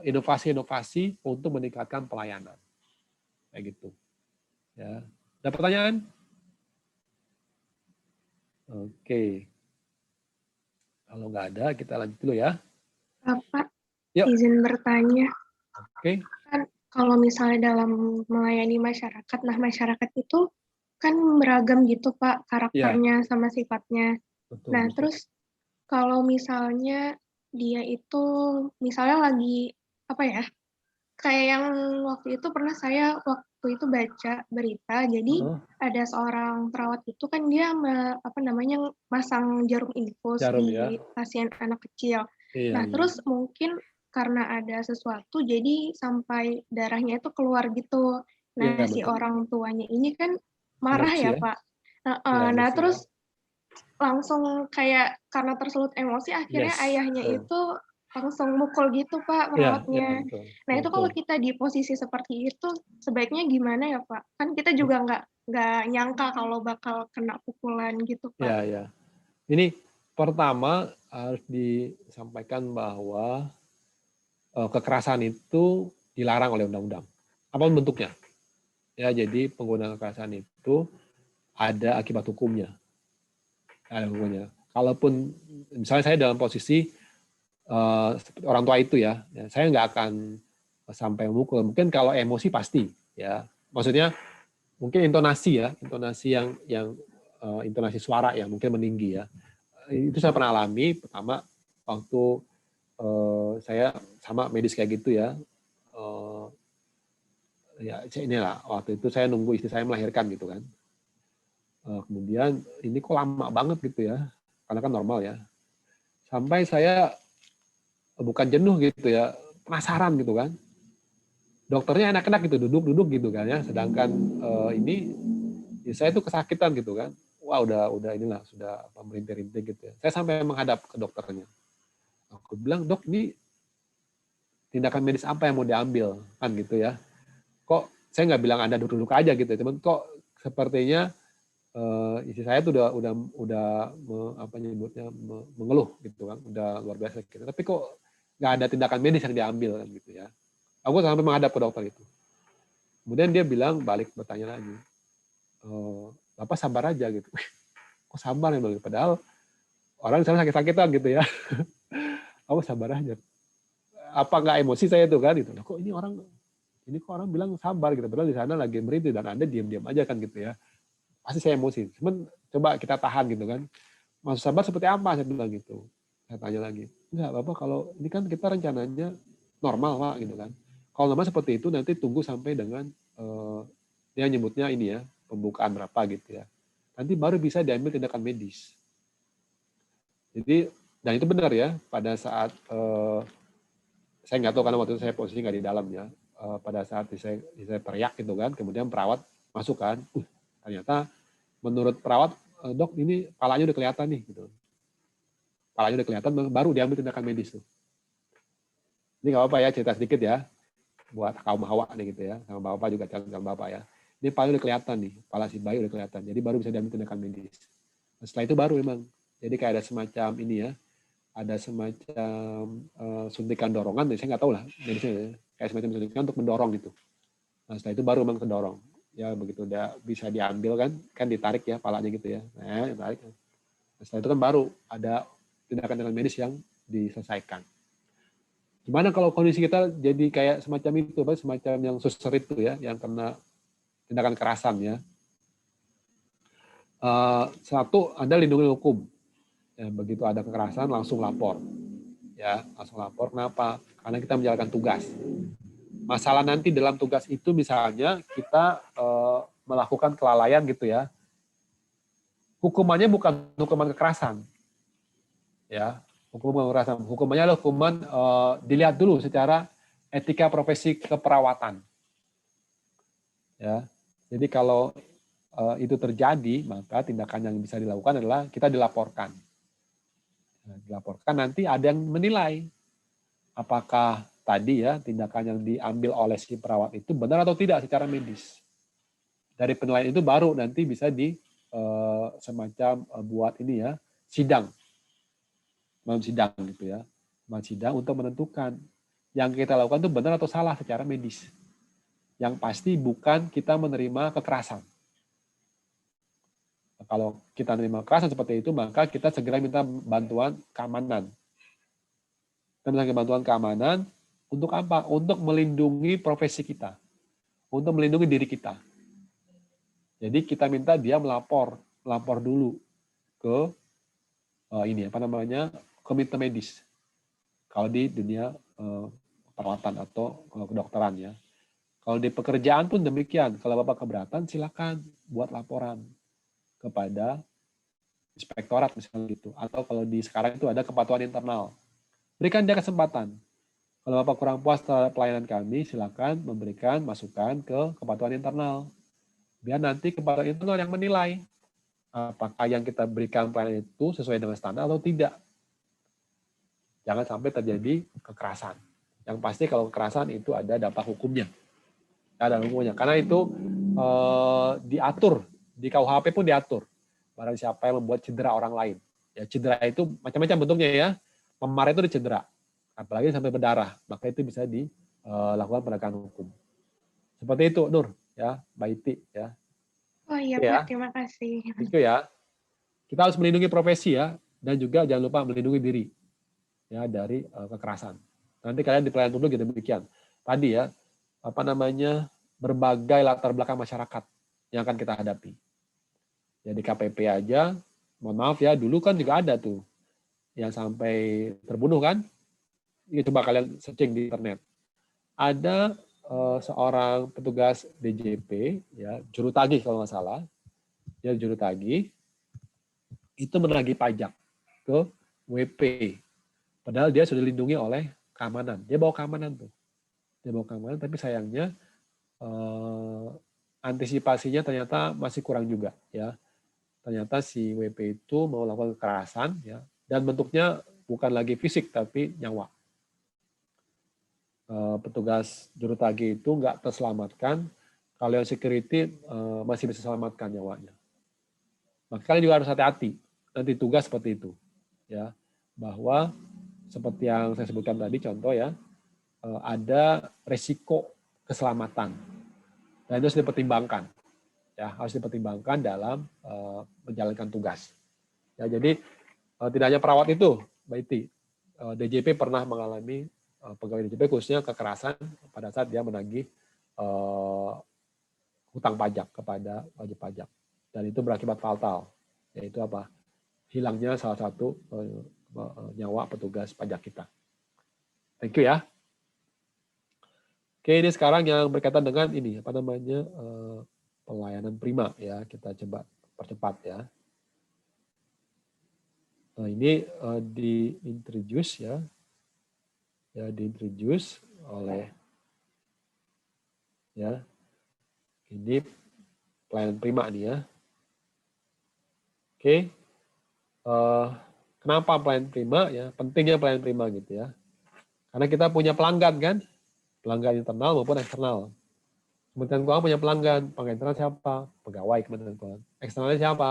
S1: inovasi-inovasi untuk meningkatkan pelayanan. Kayak gitu. Ya. Ada pertanyaan? Oke. Kalau nggak ada, kita lanjut dulu ya.
S7: Pak,
S1: Yuk.
S7: izin bertanya.
S1: Oke.
S7: Kan kalau misalnya dalam melayani masyarakat, nah masyarakat itu kan beragam gitu Pak, karakternya sama sifatnya.
S1: Betul,
S7: Nah,
S1: betul.
S7: terus kalau misalnya dia itu misalnya lagi apa ya? Kayak yang waktu itu pernah saya waktu itu baca berita, jadi ada seorang perawat itu kan dia masang jarum infus
S1: Jarum,
S7: di
S1: ya.
S7: pasien anak kecil.
S1: Iya,
S7: Nah,
S1: iya.
S7: terus mungkin karena ada sesuatu jadi sampai darahnya itu keluar gitu. Nah,
S1: Iya,
S7: si
S1: betul.
S7: orang tuanya ini kan marah
S1: Emosi
S7: ya,
S1: ya.
S7: Pak.
S1: Iya,
S7: Nah,
S1: emosi,
S7: terus
S1: ya.
S7: langsung kayak karena tersulut emosi akhirnya
S1: Yes,
S7: ayahnya
S1: betul.
S7: itu langsung mukul gitu Pak
S1: Iya,
S7: perawatnya.
S1: betul.
S7: Nah itu kalau kita di posisi seperti itu sebaiknya gimana ya Pak? Kan kita juga nggak nyangka kalau bakal kena pukulan gitu Pak.
S1: Iya, iya. Ini pertama harus disampaikan bahwa kekerasan itu dilarang oleh undang-undang. Apapun bentuknya. Ya, jadi penggunaan kekerasan itu ada akibat hukumnya. Ada hukumnya. Kalaupun misalnya saya dalam posisi orang tua itu ya, saya nggak akan sampai memukul. Mungkin kalau emosi pasti, ya. Maksudnya mungkin intonasi ya, intonasi yang intonasi suara yang mungkin meninggi ya. Itu saya pernah alami. Pertama waktu saya sama medis kayak gitu ya. Ya inilah waktu itu saya nunggu istri saya melahirkan gitu kan. Kemudian ini kok lama banget gitu ya, karena kan normal ya. Sampai saya bukan jenuh gitu ya, penasaran gitu kan. Dokternya enak-enak gitu, duduk-duduk gitu kan ya. Sedangkan ini ya saya tuh kesakitan gitu kan. Wah udah inilah sudah merintih-rintih gitu ya. Saya sampai menghadap ke dokternya. Aku bilang, "Dok, ini tindakan medis apa yang mau diambil?" Kan gitu ya. Kok saya nggak bilang Anda duduk-duduk aja gitu, cuman kok sepertinya istri saya tuh udah mengeluh gitu kan, udah luar biasa gitu. Tapi kok nggak ada tindakan medis yang diambil kan gitu ya. Aku sampai menghadap ke dokter itu. Kemudian dia bilang balik bertanya lagi, Bapak sabar aja gitu. Kok sabar ya bang? Padahal orang sana sakit-sakitan gitu ya. Aku sabar aja. Apa nggak emosi saya tuh kan gitu. Kok ini kok orang bilang sabar gitu. Padahal di sana lagi merintih dan Anda diam-diam aja kan gitu ya. Pasti saya emosi. Cuman coba kita tahan gitu kan. Maksud sabar seperti apa? Saya bilang gitu. Saya tanya lagi. Enggak, Bapak kalau ini kan kita rencananya normal Pak gitu kan. Kalau normal seperti itu nanti tunggu sampai dengan dia nyebutnya ini ya, pembukaan berapa gitu ya. Nanti baru bisa diambil tindakan medis. Jadi dan itu benar ya, pada saat saya nggak tahu karena waktu itu saya posisi nggak di dalam ya. Pada saat saya teriak gitu kan, kemudian perawat masuk kan, ternyata menurut perawat, dok ini palanya udah kelihatan nih gitu. Palanya udah kelihatan, baru diambil tindakan medis tuh. Ini nggak apa-apa ya, cerita sedikit ya, buat kaum hawa nih gitu ya, sama bapak juga sama bapak ya. Ini palanya udah kelihatan nih, pala si bayi udah kelihatan, jadi baru bisa diambil tindakan medis. Nah, setelah itu baru memang, jadi kayak ada semacam ini ya, ada semacam suntikan dorongan, saya nggak tahu lah medisnya, ya. Kayak semacam suntikan untuk mendorong gitu. Nah, setelah itu baru memang kedorong. Ya begitu udah bisa diambil kan ditarik ya palanya gitu ya. Nah, ditarik. Nah, setelah itu kan baru ada tindakan medis yang diselesaikan. Gimana kalau kondisi kita jadi kayak semacam itu, semacam yang suster itu ya, yang kena tindakan kekerasan ya. Satu, Anda lindungi hukum. Ya, begitu ada kekerasan langsung lapor. Ya, langsung lapor. Kenapa? Karena kita menjalankan tugas. Masalah nanti dalam tugas itu misalnya kita melakukan kelalaian gitu ya. Hukumannya bukan hukuman kekerasan. Ya, hukuman kekerasan. Hukumannya adalah hukuman dilihat dulu secara etika profesi keperawatan. Ya. Jadi kalau itu terjadi, maka tindakan yang bisa dilakukan adalah kita dilaporkan. Nah, dilaporkan nanti ada yang menilai apakah tadi ya tindakan yang diambil oleh si perawat itu benar atau tidak secara medis. Dari penilaian itu baru nanti bisa di semacam buat ini ya sidang, sidang gitu ya, sidang untuk menentukan yang kita lakukan itu benar atau salah secara medis. Yang pasti bukan kita menerima kekerasan. Kalau kita menerima kekerasan seperti itu, maka kita segera minta bantuan keamanan. Kita minta bantuan keamanan untuk apa? Untuk melindungi profesi kita, untuk melindungi diri kita. Jadi kita minta dia melapor dulu ke komite medis. Kalau di dunia perawatan atau kedokteran ya. Kalau di pekerjaan pun demikian. Kalau Bapak keberatan, silakan buat laporan kepada inspektorat misalnya gitu. Atau kalau di sekarang itu ada kepatuhan internal. Berikan dia kesempatan. Kalau Bapak kurang puas terhadap pelayanan kami, silakan memberikan masukan ke kepatuhan internal. Biar nanti kepatuhan internal yang menilai apakah yang kita berikan pelayanan itu sesuai dengan standar atau tidak. Jangan sampai terjadi kekerasan. Yang pasti kalau kekerasan itu ada dampak hukumnya. Ada hukumnya. Karena itu diatur. Di KUHP pun diatur. Barang siapa yang membuat cedera orang lain. Ya, cedera itu macam-macam bentuknya ya. Memar itu dicedera. Apalagi sampai berdarah. Maka itu bisa dilakukan penegakan hukum. Seperti itu, Nur. Ya, Mbak Iti. Ya.
S7: Oh iya,
S1: Oke,
S7: Pak.
S1: ya.
S7: Terima kasih.
S1: Itu ya. Kita harus melindungi profesi ya. Dan juga jangan lupa melindungi diri. Ya, dari kekerasan. Nanti kalian di pelayanan publik gitu demikian. Tadi ya, berbagai latar belakang masyarakat yang akan kita hadapi. Ya di KPP aja, mohon maaf ya, dulu kan juga ada tuh yang sampai terbunuh kan. Ya, coba kalian searching di internet. Ada seorang petugas DJP, ya juru tagih kalau nggak salah, ya juru tagih itu menagih pajak ke WP. Padahal dia sudah dilindungi oleh keamanan. Dia bawa keamanan tuh. Dia bawa keamanan, tapi sayangnya antisipasinya ternyata masih kurang juga ya. Ternyata si WP itu mau melakukan kekerasan ya, dan bentuknya bukan lagi fisik tapi nyawa. Petugas juru tagih itu nggak terselamatkan, kalau yang security masih bisa selamatkan nyawanya. Maka kalian juga harus hati-hati nanti tugas seperti itu ya, bahwa seperti yang saya sebutkan tadi contoh ya, ada resiko keselamatan dan itu harus dipertimbangkan. Ya, harus dipertimbangkan dalam menjalankan tugas. Ya, jadi tidak hanya perawat itu, Mbak Iti, DJP pernah mengalami pegawai DJP khususnya kekerasan pada saat dia menagih hutang pajak kepada wajib pajak, dan itu berakibat fatal, yaitu apa? Hilangnya salah satu nyawa petugas pajak kita. Thank you ya. Oke, ini sekarang yang berkaitan dengan ini pelayanan prima ya, kita coba percepat ya. Nah, ini diintroduce ya. Ya, diintroduce oleh ya. Ini pelayanan prima nih ya. Oke. Kenapa pelayanan prima ya? Pentingnya pelayanan prima gitu ya. Karena kita punya pelanggan kan? Pelanggan internal maupun eksternal. Kementerian Keuangan punya pelanggan. Pelanggan internal siapa? Pegawai Kementerian Keuangan. Eksternalnya siapa?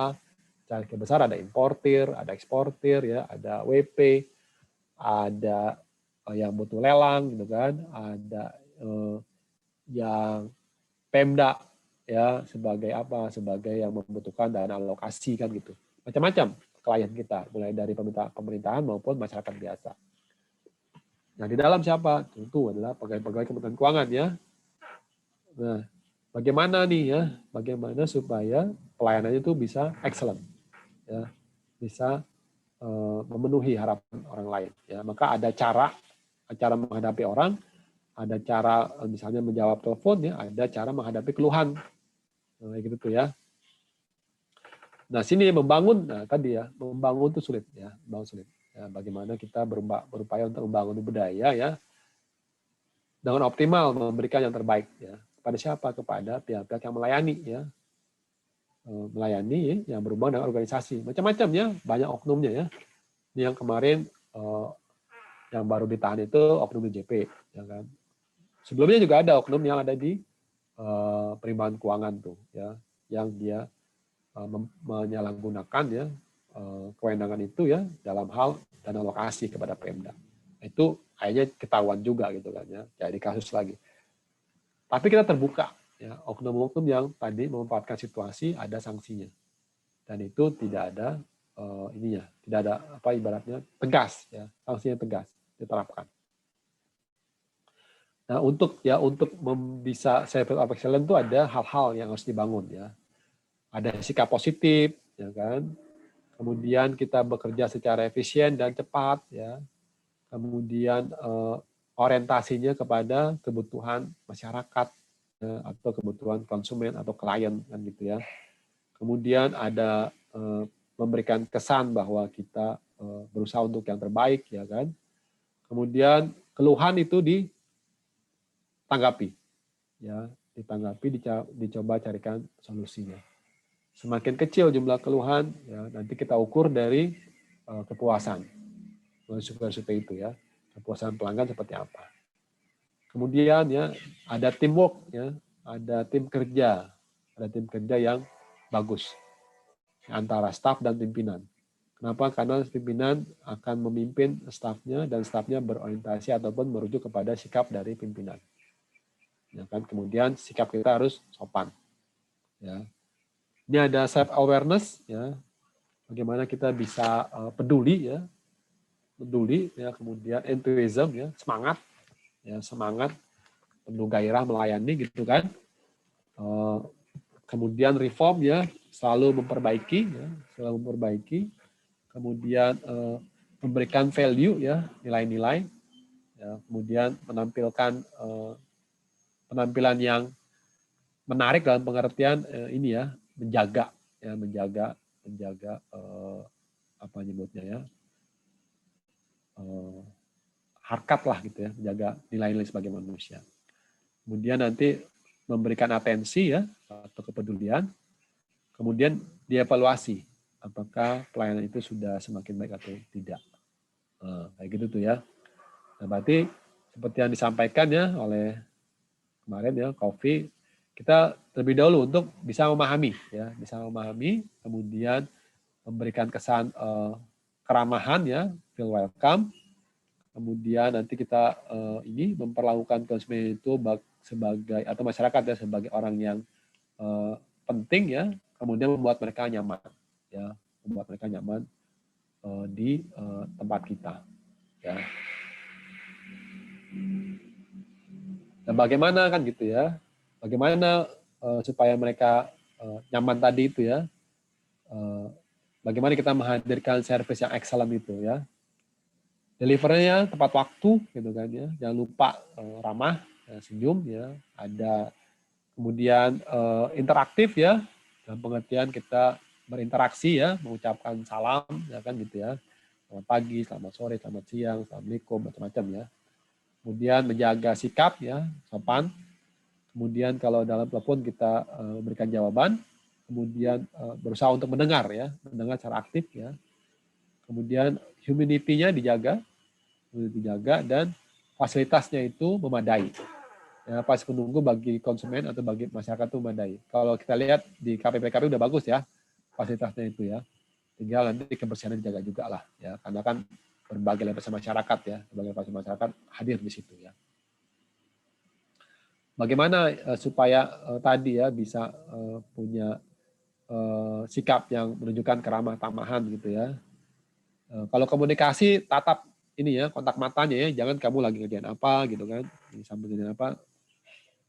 S1: Secara besar ada importir, ada eksportir, ya, ada WP, ada yang butuh lelang gitu kan, ada yang Pemda ya sebagai apa? Sebagai yang membutuhkan dana alokasi kan gitu. Macam-macam klien kita, mulai dari pemerintahan maupun masyarakat biasa. Nah, di dalam siapa? Tentu adalah pegawai-pegawai Kementerian Keuangan ya. Nah, bagaimana nih ya? Bagaimana supaya pelayanannya itu bisa excellent, ya, bisa memenuhi harapan orang lain. Ya, maka ada cara menghadapi orang, ada cara misalnya menjawab telepon, ya, ada cara menghadapi keluhan, gitu tuh ya. Nah, sini membangun, nah tadi ya, membangun itu sulit ya, membangun sulit. Ya, bagaimana kita berupaya untuk membangun budaya ya dengan optimal memberikan yang terbaik ya. Kepada siapa? Kepada pihak-pihak yang melayani ya. Melayani ya, yang berhubungan dengan organisasi. Macam-macam ya, banyak oknumnya ya. Ini yang kemarin yang baru ditahan itu oknum DJP ya kan. Sebelumnya juga ada oknum yang ada di perimbangan keuangan tuh ya, yang dia menyalahgunakan ya kewenangan itu ya dalam hal dana alokasi kepada Pemda. Itu kayaknya ketahuan juga gitu kan ya, jadi kasus lagi. Tapi kita terbuka ya, oknum-oknum yang tadi memanfaatkan situasi ada sanksinya. Dan itu tidak ada ininya, tidak ada apa ibaratnya tegas ya, sanksinya tegas diterapkan. Nah, untuk bisa civil of excellence itu ada hal-hal yang harus dibangun ya. Ada sikap positif ya kan. Kemudian kita bekerja secara efisien dan cepat ya. Kemudian orientasinya kepada kebutuhan masyarakat ya, atau kebutuhan konsumen atau klien kan gitu ya. Kemudian ada memberikan kesan bahwa kita berusaha untuk yang terbaik ya kan. Kemudian keluhan itu ditanggapi ya, dicoba carikan solusinya. Semakin kecil jumlah keluhan ya, nanti kita ukur dari kepuasan. Survei itu ya, kepuasan pelanggan seperti apa. Kemudian ya ada teamwork ya, ada tim kerja yang bagus antara staf dan pimpinan. Kenapa? Karena pimpinan akan memimpin stafnya dan stafnya berorientasi ataupun merujuk kepada sikap dari pimpinan. Ya kan? Kemudian sikap kita harus sopan. Ya. Ini ada self awareness ya. Bagaimana kita bisa peduli ya, kemudian enthusiasm ya, semangat penuh gairah melayani gitu kan. Kemudian reform ya, selalu memperbaiki kemudian memberikan value ya, nilai-nilai ya, kemudian menampilkan penampilan yang menarik dalam pengertian ini ya, menjaga apa nyebutnya ya, harkat lah gitu ya, menjaga nilai-nilai sebagai manusia. Kemudian nanti memberikan atensi ya atau kepedulian, kemudian dievaluasi apakah pelayanan itu sudah semakin baik atau tidak. Kayak gitu tuh ya. Nah, berarti seperti yang disampaikan ya oleh kemarin ya Kofi, kita terlebih dahulu untuk bisa memahami, kemudian memberikan kesan keramahan ya, feel welcome. Kemudian nanti kita memperlakukan konsumen itu sebagai atau masyarakat ya sebagai orang yang penting ya, kemudian membuat mereka nyaman ya, di tempat kita ya. Dan bagaimana kan gitu ya, bagaimana supaya mereka nyaman tadi itu ya, bagaimana kita menghadirkan service yang excellent itu ya, delivernya tepat waktu gitu kan ya, jangan lupa ramah, senyum ya, ada kemudian interaktif ya, dalam pengertian kita berinteraksi ya, mengucapkan salam ya kan gitu ya, selamat pagi, selamat sore, selamat siang, assalamualaikum, macam-macam ya. Kemudian menjaga sikap ya, sopan. Kemudian kalau dalam telepon kita berikan jawaban, kemudian berusaha untuk mendengar secara aktif ya. Kemudian humanity-nya dijaga dan fasilitasnya itu memadai. Ya, pas penunggu bagi konsumen atau bagi masyarakat itu memadai. Kalau kita lihat di KPPKP udah bagus ya fasilitasnya itu ya. Tinggal nanti kebersihannya dijaga juga lah ya, karena kan berbagai lapisan masyarakat ya, berbagai lapisan masyarakat hadir di situ ya. Bagaimana supaya tadi ya bisa punya sikap yang menunjukkan keramah tamahan gitu ya. Kalau komunikasi tatap ini ya, kontak matanya ya, jangan kamu lagi ngerjain apa gitu kan, sambil ngerjain apa,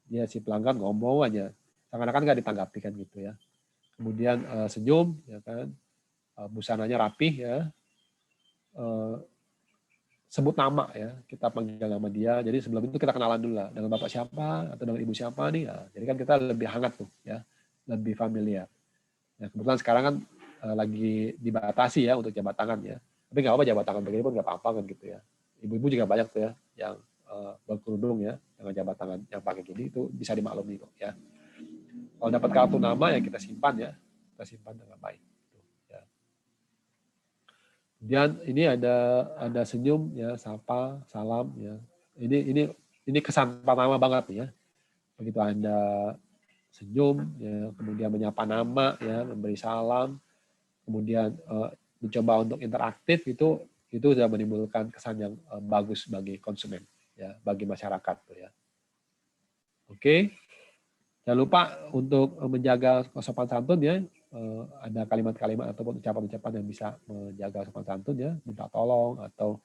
S1: ya si pelanggan ngomong aja, seakan-akan nggak ditanggapi kan gitu ya. Kemudian senyum ya kan, busananya rapih ya, sebut nama ya, kita panggil nama dia. Jadi sebelum itu kita kenalan dulu lah, dengan bapak siapa atau dengan ibu siapa nih. Ya. Jadi kan kita lebih hangat tuh ya, lebih familiar. Ya, kebetulan sekarang kan lagi dibatasi ya untuk jabat tangan ya. Tapi nggak apa-apa jabat tangan begini pun nggak apa-apa kan gitu ya. Ibu-ibu juga banyak tuh ya yang berkerudung ya dengan jabat tangan yang pakai gini, itu bisa dimaklumi kok ya. Kalau dapat kartu nama ya kita simpan ya, kita simpan dengan baik. Ya. Kemudian ini ada senyum ya, sapa, salam ya. Ini kesan pertama banget nih ya. Begitu Anda senyum ya, kemudian menyapa nama ya, memberi salam, kemudian mencoba untuk interaktif, itu sudah menimbulkan kesan yang bagus bagi konsumen ya, bagi masyarakat tuh ya. Oke. Jangan lupa untuk menjaga sopan santun ya, ada kalimat-kalimat ataupun ucapan-ucapan yang bisa menjaga sopan santun ya, minta tolong atau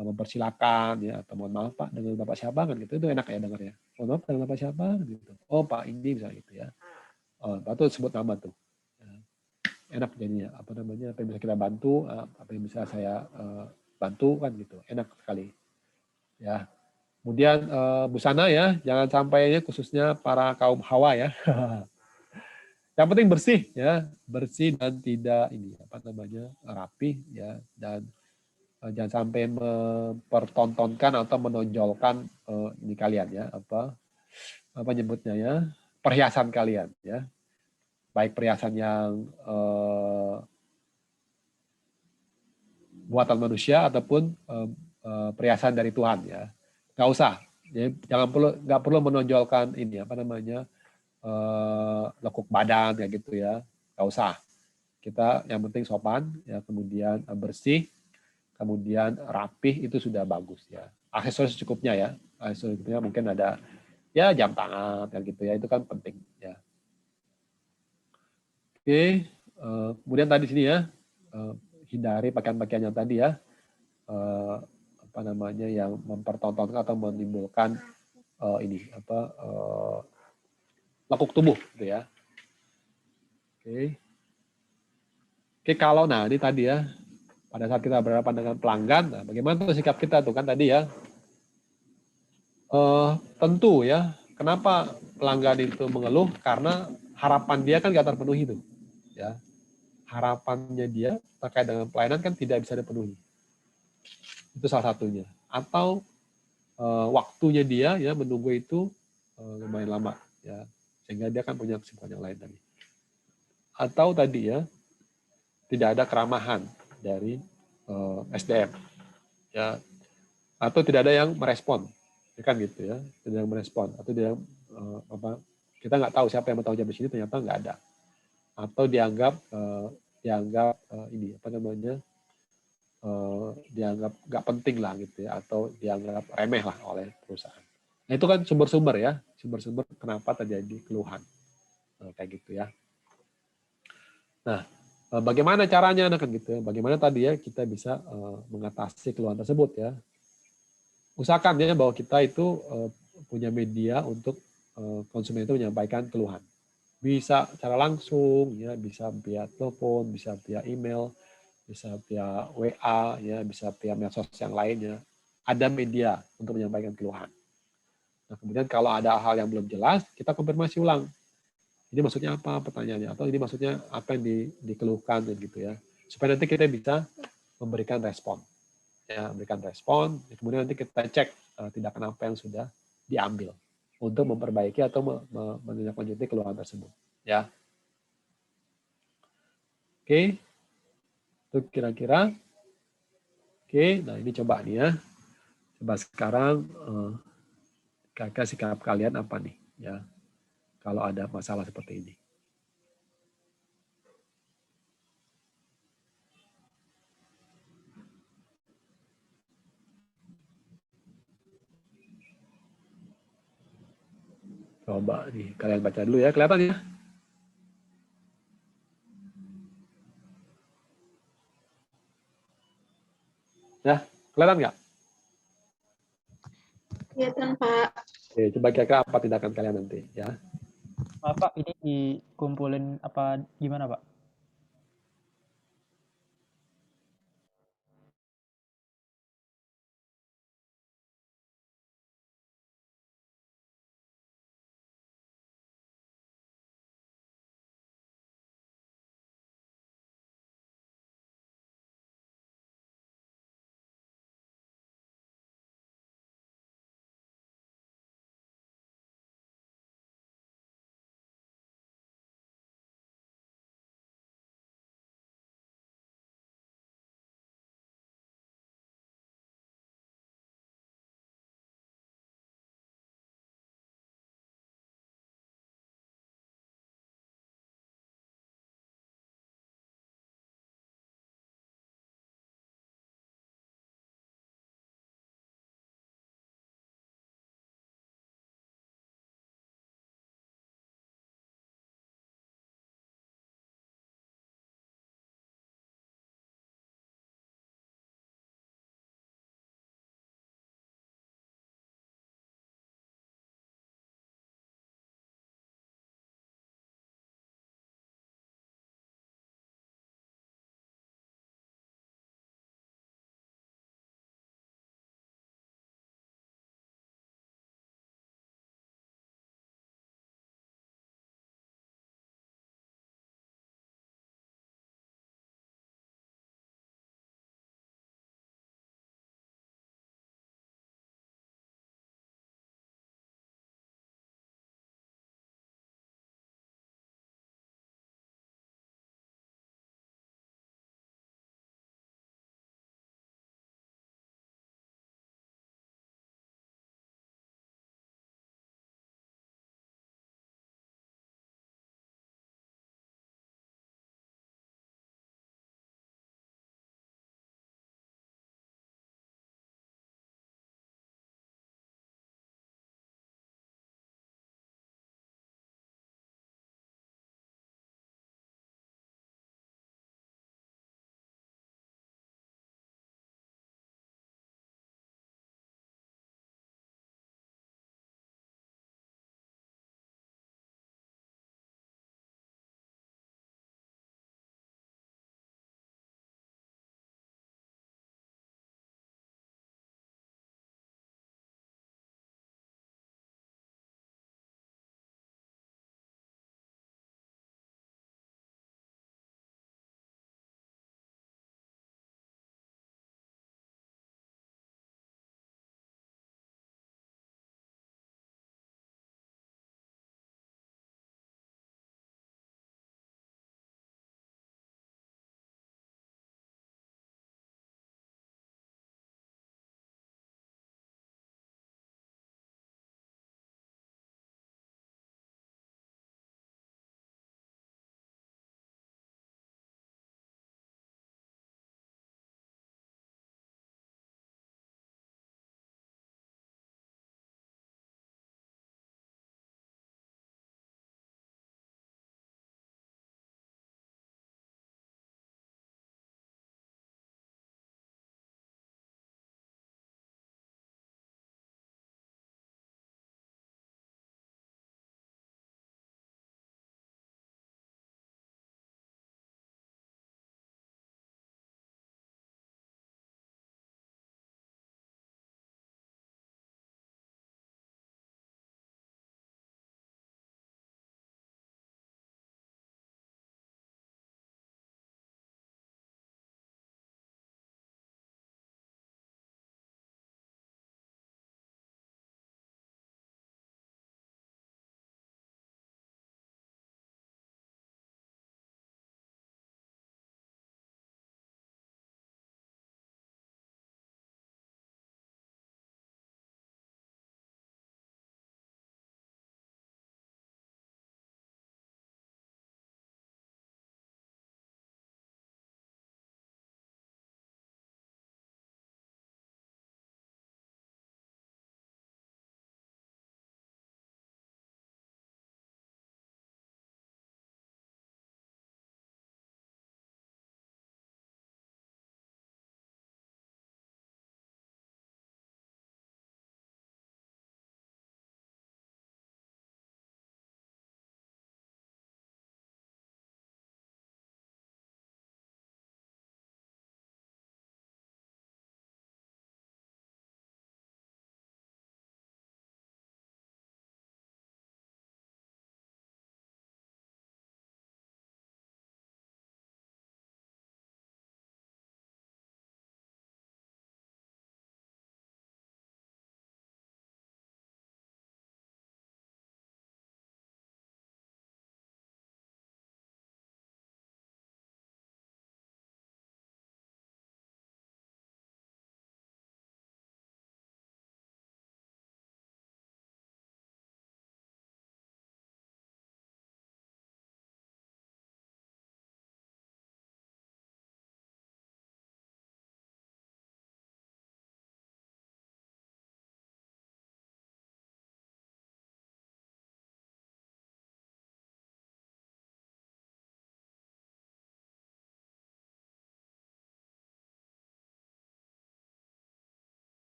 S1: mempersilakan ya, atau mohon maaf Pak dengan Bapak siapa kan gitu, itu enak ya dengarnya. Mohon maaf dengan Bapak siapa gitu. Oh Pak ini misalnya gitu ya. Itu sebut nama tuh. Enak jadinya, apa namanya, apa yang bisa kita bantu, apa yang bisa saya bantu kan gitu, enak sekali ya. Kemudian busana ya, jangan sampai ya, khususnya para kaum hawa ya. Yang penting bersih ya, bersih dan tidak ini apa namanya, rapih ya, dan jangan sampai mempertontonkan atau menonjolkan ini kalian ya, apa nyebutnya ya, perhiasan kalian ya. Baik perhiasan yang buatan manusia ataupun perhiasan dari Tuhan ya. Nggak usah, jadi nggak perlu menonjolkan ini apa namanya, lekuk badan kayak gitu ya, nggak usah. Kita yang penting sopan ya, kemudian bersih, kemudian rapih, itu sudah bagus ya. Aksesoris secukupnya ya, aksesoris secukupnya mungkin ada ya jam tangan kayak gitu ya, itu kan penting ya. Oke, kemudian tadi sini ya, hindari pakaian-pakaian yang tadi ya, apa namanya, yang mempertontonkan atau menimbulkan ini apa, lekuk tubuh gitu ya. Oke, kalau nah ini tadi ya, pada saat kita berhadapan dengan pelanggan, nah bagaimana tuh sikap kita tuh kan tadi ya. Tentu ya, kenapa pelanggan itu mengeluh, karena harapan dia kan nggak terpenuhi tuh ya. Harapannya dia terkait dengan pelayanan kan tidak bisa dipenuhi. Itu salah satunya. Atau waktunya dia ya menunggu itu lumayan lama ya, sehingga dia kan punya kesibukan yang lain tadi. Atau tadi ya, tidak ada keramahan dari SDM ya, atau tidak ada yang merespon ya kan gitu ya, tidak ada yang merespon, atau dia kita nggak tahu siapa yang bertanggung jawab di sini, ternyata nggak ada, atau dianggap ini apa namanya, dianggap nggak penting lah gitu ya, atau dianggap remeh lah oleh perusahaan. Nah itu kan sumber-sumber ya, sumber-sumber kenapa terjadi keluhan kayak gitu ya. Nah, bagaimana caranya kan gitu ya? Bagaimana tadi ya kita bisa mengatasi keluhan tersebut ya? Usahakan ya bahwa kita itu punya media untuk konsumen itu menyampaikan keluhan. Bisa secara langsung ya, bisa via telepon, bisa via email, bisa via WA ya, bisa via medsos yang lainnya. Ada media untuk menyampaikan keluhan. Nah, kemudian kalau ada hal yang belum jelas, kita konfirmasi ulang. Ini maksudnya apa pertanyaannya, atau ini maksudnya apa yang dikeluhkan gitu ya, supaya nanti kita bisa memberikan respon ya, memberikan respon, kemudian nanti kita cek tindakan apa yang sudah diambil untuk memperbaiki atau menindaklanjuti keluhan tersebut ya. Oke, itu kira-kira. Oke, nah ini coba nih ya, coba sekarang kira-kira sikap kalian apa nih ya kalau ada masalah seperti ini. Coba nih, kalian baca dulu ya, kelihatan ya? Ya, kelihatan nggak?
S7: Kelihatan, Pak.
S1: Oke, coba kira-kira apa tindakan kalian nanti ya?
S5: Maaf Pak, ini dikumpulin apa gimana Pak?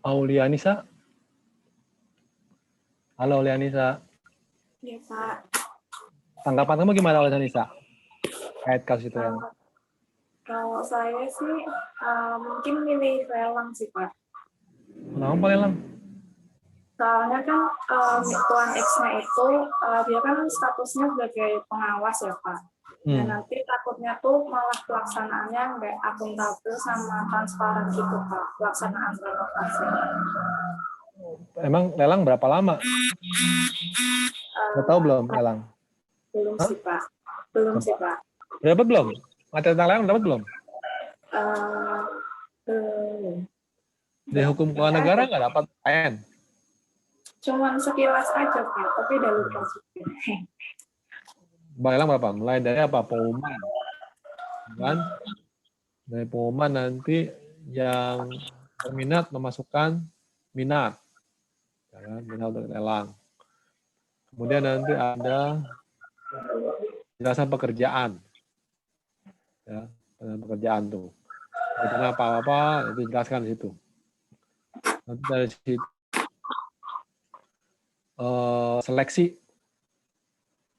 S1: Aulianisa. Halo Aulianisa.
S8: Ya, Pak.
S1: Tanggapan kamu gimana Aulianisa? Kait kasus itu yang
S8: Kalau saya sih mungkin milih lelang sih, Pak.
S1: kenapa lelang?
S8: Soalnya kan Tuan X-nya itu dia kan statusnya sebagai pengawas ya, Pak. Dan nanti takutnya tuh malah pelaksanaannya nggak akuntabel sama transparan gitu, Pak. Pelaksanaan renovasi.
S1: Emang lelang berapa lama? Udah tahu belum lelang?
S8: Belum sih, Pak. Belum sih, Pak.
S1: Dapat belum? Materi tentang lelang dapat belum?
S8: Belum.
S1: Di hukum keuangan negara nggak dapat PN.
S8: Cuman sekilas aja, Pak. Tapi udah lupa juga.
S1: Bang lelang berapa? Mulai dari apa? Pengumuman. Kan? Dari pengumuman nanti yang berminat memasukkan minat. Ya, kan? Minat untuk lelang. Kemudian nanti ada penjelasan pekerjaan. Ya, pekerjaan tuh. Karena apa-apa itu jelaskan di situ. Nanti dari situ seleksi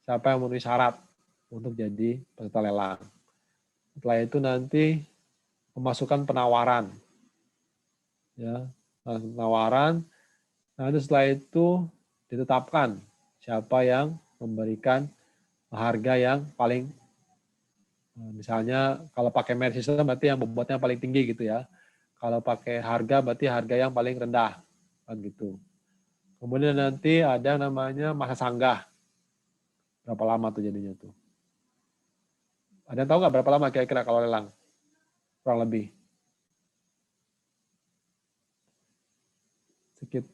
S1: siapa yang memenuhi syarat untuk jadi peserta lelang. Setelah itu nanti memasukkan penawaran. Ya, penawaran. Nanti setelah itu ditetapkan siapa yang memberikan harga yang paling, misalnya kalau pakai merit system berarti yang bobotnya paling tinggi gitu ya. Kalau pakai harga berarti harga yang paling rendah kan gitu. Kemudian nanti ada namanya masa sanggah. Berapa lama tuh jadinya tuh? Ada yang tahu nggak berapa lama kira-kira kalau lelang? Kurang lebih.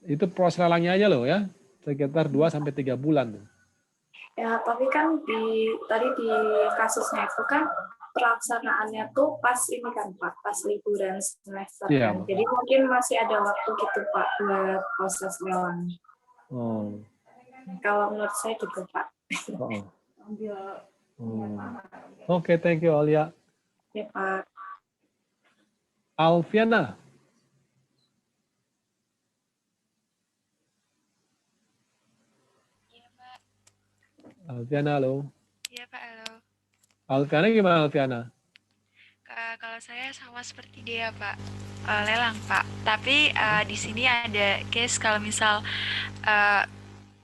S1: Itu proses lelangnya aja loh ya. Sekitar 2 sampai 3 bulan tuh.
S8: Ya, tapi kan tadi di kasusnya itu kan pelaksanaannya tuh pas ini kan, Pak, pas liburan semester
S1: Iya,
S8: kan. Jadi mungkin masih ada waktu gitu, Pak, buat proses lelang.
S1: Oh.
S8: Kalau menurut saya gitu, Pak.
S1: Oh. Oke, thank you Alia.
S8: Ya, Pak.
S1: Alfiana. Alfiana, halo.
S9: Iya Pak, halo.
S1: Alfiana gimana Alfiana?
S9: Kalau saya sama seperti dia Pak, lelang Pak. Tapi di sini ada case kalau misal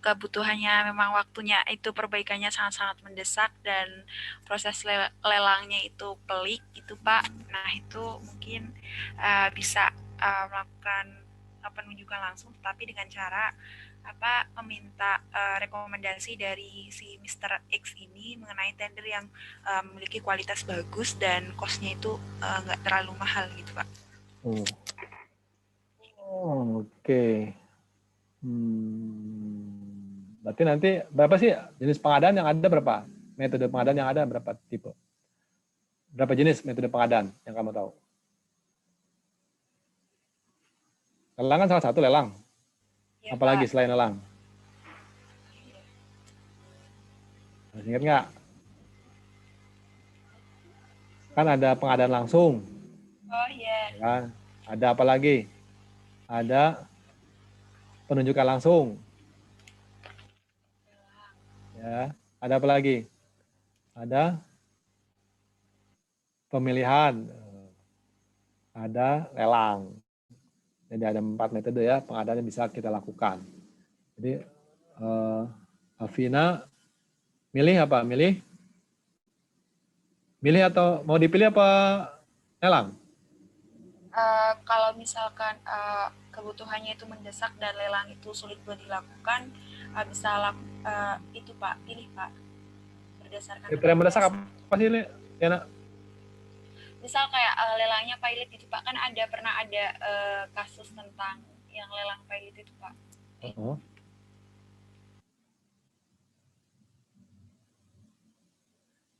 S9: kebutuhannya memang waktunya itu perbaikannya sangat-sangat mendesak dan proses lelangnya itu pelik gitu Pak. Nah itu mungkin bisa melakukan penunjukan langsung, tapi dengan cara meminta rekomendasi dari si Mr. X ini mengenai tender yang memiliki kualitas bagus dan cost-nya itu nggak terlalu mahal gitu Pak.
S1: Oke. Berarti nanti berapa sih jenis pengadaan yang ada, berapa? Metode pengadaan yang ada berapa tipe? Berapa jenis metode pengadaan yang kamu tahu? Lelang kan salah satu lelang. Ya, apalagi Pak, selain lelang? Masih ingat nggak? Kan ada pengadaan langsung.
S9: Oh iya.
S1: Ya, ada apa lagi? Ada penunjukan langsung. Ya, ada apa lagi? Ada pemilihan. Ada lelang. Jadi ada 4 metode ya pengadaan yang bisa kita lakukan. Jadi Alvina milih apa? Milih atau mau dipilih apa lelang?
S9: Kalau misalkan kebutuhannya itu mendesak dan lelang itu sulit buat dilakukan, bisa itu Pak, pilih Pak. Berdasarkan
S1: kriteria mendesak apa sih, Yana?
S9: Misal kayak lelangnya pilot itu Pak, kan pernah ada kasus tentang yang lelang pilot itu Pak.